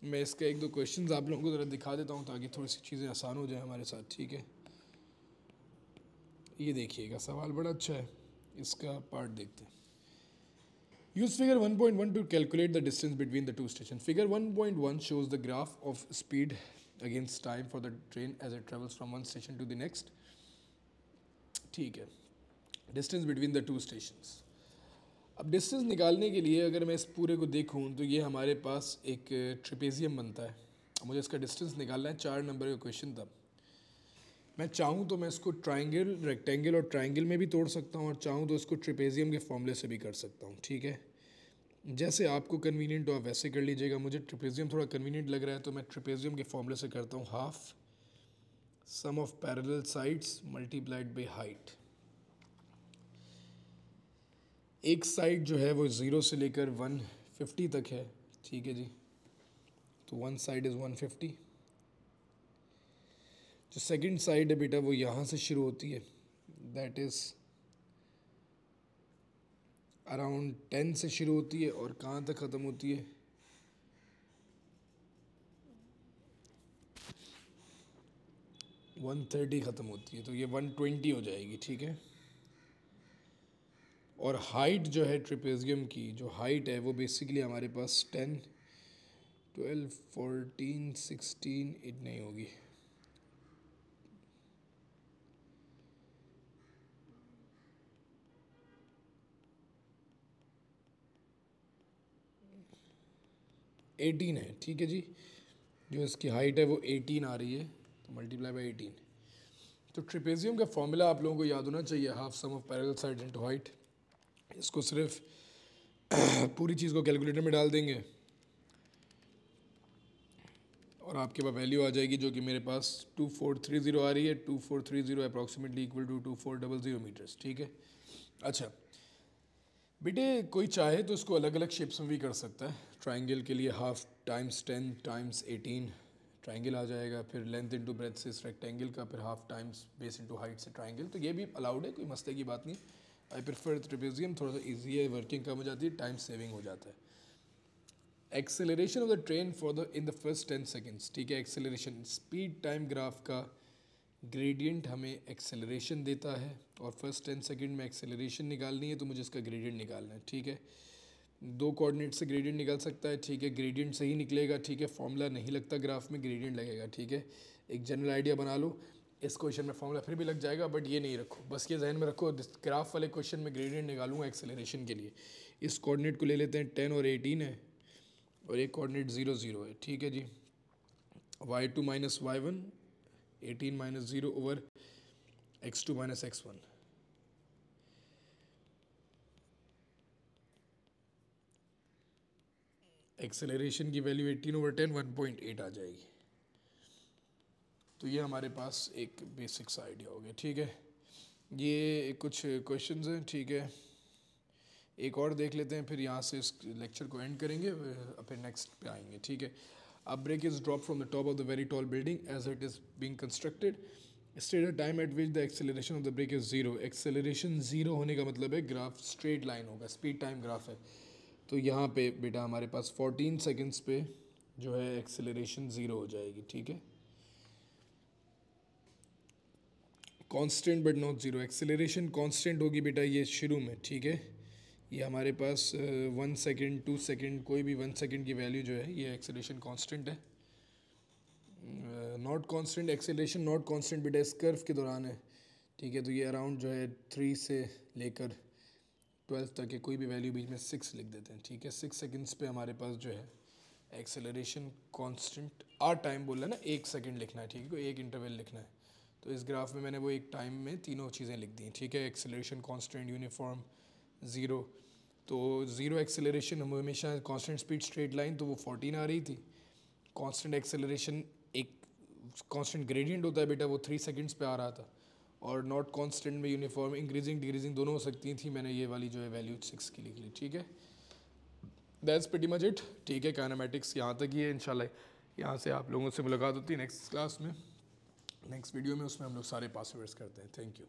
मैं इसका एक दो क्वेश्चंस आप लोगों को ज़रा दिखा देता हूँ ताकि थोड़ी सी चीज़ें आसान हो जाए हमारे साथ, ठीक है। ये देखिएगा, सवाल बड़ा अच्छा है, इसका पार्ट देखते हैं। Use figure 1.1 to calculate the distance between the two stations. Figure 1.1 shows the graph of speed against time for the train as it travels from one station to the next. ठीक है, distance between the two stations. अब distance निकालने के लिए अगर मैं इस पूरे को देखूं तो ये हमारे पास एक ट्रिपेजियम बनता है। अब मुझे इसका डिस्टेंस निकालना है, 4 नंबर का क्वेश्चन था। मैं चाहूँ तो मैं इसको ट्राइंगल, रेक्टेंगल और ट्राइंगल में भी तोड़ सकता हूँ और चाहूँ तो इसको ट्रिपेजियम के फॉर्मूले से भी कर सकता हूँ, ठीक है। जैसे आपको कन्वीनियंट हो आप वैसे कर लीजिएगा। मुझे ट्रिपेजियम थोड़ा कन्वीनियंट लग रहा है तो मैं ट्रिपेजियम के फॉर्मूले से करता हूँ, half sum of parallel sides multiplied by height. एक साइड जो है वो 0 से लेकर 150 तक है, ठीक है जी। तो वन साइड इज़ 150। जो सेकंड साइड है बेटा वो यहाँ से शुरू होती है, दैट इज़ अराउंड 10 से शुरू होती है और कहाँ तक ख़त्म होती है, 130 ख़त्म होती है। तो ये 120 हो जाएगी, ठीक है। और हाइट जो है ट्रिपेजियम की, जो हाइट है वो बेसिकली हमारे पास 10, 12, 14, 16 इतनी होगी। एटीन है, ठीक है जी। जो इसकी हाइट है वो 18 आ रही है, तो मल्टीप्लाई बाई 18। तो ट्रिपेजियम का फॉर्मूला आप लोगों को याद होना चाहिए, half sum of parallel side into height. इसको सिर्फ पूरी चीज़ को कैलकुलेटर में डाल देंगे और आपके पास वैल्यू आ जाएगी जो कि मेरे पास 2430 आ रही है। 2430 अप्रॉक्सीमेटली इक्वल टू 2400 मीटर्स, ठीक है। अच्छा बेटे, कोई चाहे तो इसको अलग अलग शेप्स में भी कर सकता है। ट्राइंगल के लिए हाफ टाइम्स 10 टाइम्स 18, ट्राइंगल आ जाएगा, फिर लेंथ इंटू ब्रेथ से इस रेक्टेंगल का, फिर half times base into height से ट्राइंगल। तो ये भी अलाउड है, कोई मसले की बात नहीं। आई प्रेफर ट्रेपेजियम, थोड़ा सा ईजी है, वर्किंग कम हो जाती है, टाइम सेविंग हो जाता है। Acceleration of the train for the in the first 10 seconds, ठीक है। एक्सेलरेशन स्पीड टाइम ग्राफ का ग्रेडियंट हमें एक्सेलरेशन देता है, और फर्स्ट 10 सेकेंड में एक्सेलरेशन निकालनी है तो मुझे इसका ग्रेडियंट निकालना है, ठीक है। दो कोऑर्डिनेट से ग्रेडियंट निकाल सकता है, ठीक है। ग्रेडियंट सही निकलेगा, ठीक है। फॉर्मूला नहीं लगता ग्राफ में, ग्रेडियंट लगेगा, ठीक है। एक जनरल आइडिया बना लो, इस क्वेश्चन में फॉर्मूला फिर भी लग जाएगा, बट ये नहीं रखो, बस ये जहन में रखो, ग्राफ वाले क्वेश्चन में ग्रेडियंट निकालूंगा एक्सेलरेशन के लिए। इस कोऑर्डिनेट को ले लेते हैं, 10 और 18 है, और एक कोऑर्डिनेट 0 0 है, ठीक है जी। y2 minus y1, 18 minus 0 over x2 minus x1। Acceleration की वैल्यू 18 ओवर 10 1.8 आ जाएगी। तो ये हमारे पास एक बेसिक सा आइडिया हो गया, ठीक है। ये कुछ क्वेश्चंस हैं, ठीक है। एक और देख लेते हैं, फिर यहाँ से इस लेक्चर को एंड करेंगे, फिर नेक्स्ट पे आएंगे, ठीक है। A brick is drop from the top of the very tall building as it is being constructed. State a time at which the acceleration of the brick is zero. Acceleration zero होने का मतलब है graph straight line होगा, speed time graph है। तो यहाँ पे बेटा हमारे पास 14 सेकेंड्स पे जो है एक्सेलरेशन ज़ीरो हो जाएगी, ठीक है। Constant but not zero, acceleration constant होगी बेटा ये शुरू में, ठीक है। ये हमारे पास 1 सेकेंड 2 सेकेंड, कोई भी 1 सेकेंड की वैल्यू जो है ये एक्सेलरेशन कांस्टेंट है। Not constant acceleration, not constant बेटा इस कर्व के दौरान है, ठीक है। तो ये अराउंड जो है 3 से लेकर 12 तक है, कोई भी वैल्यू बीच में 6 लिख देते हैं, ठीक है। 6 सेकेंड्स पे हमारे पास जो है एक्सेलरेशन कांस्टेंट, आर टाइम बोल रहा है ना, 1 सेकेंड लिखना है, ठीक है, कोई एक इंटरवल लिखना है। तो इस ग्राफ में मैंने वो एक टाइम में तीनों चीज़ें लिख दी, ठीक है। Acceleration constant, uniform, zero. तो ज़ीरो एक्सेलरेशन हमेशा कांस्टेंट स्पीड स्ट्रेट लाइन, तो वो 14 आ रही थी। कांस्टेंट एक्सेलरेशन एक कांस्टेंट ग्रेडियंट होता है बेटा, वो 3 सेकेंड्स पे आ रहा था। और नॉट कांस्टेंट में यूनिफॉर्म, इंक्रीजिंग डिक्रीजिंग दोनों हो सकती थी, मैंने ये वाली जो है वैल्यू 6 की लिख ली, ठीक है। दैट्स प्रीटी मच इट, ठीक है। काइनेमैटिक्स यहाँ तक ही है, इंशाल्लाह यहाँ से आप लोगों से मुलाकात होती है नेक्स्ट क्लास में, नेक्स्ट वीडियो में, उसमें हम लोग सारे पासवर्ड्स करते हैं। Thank you.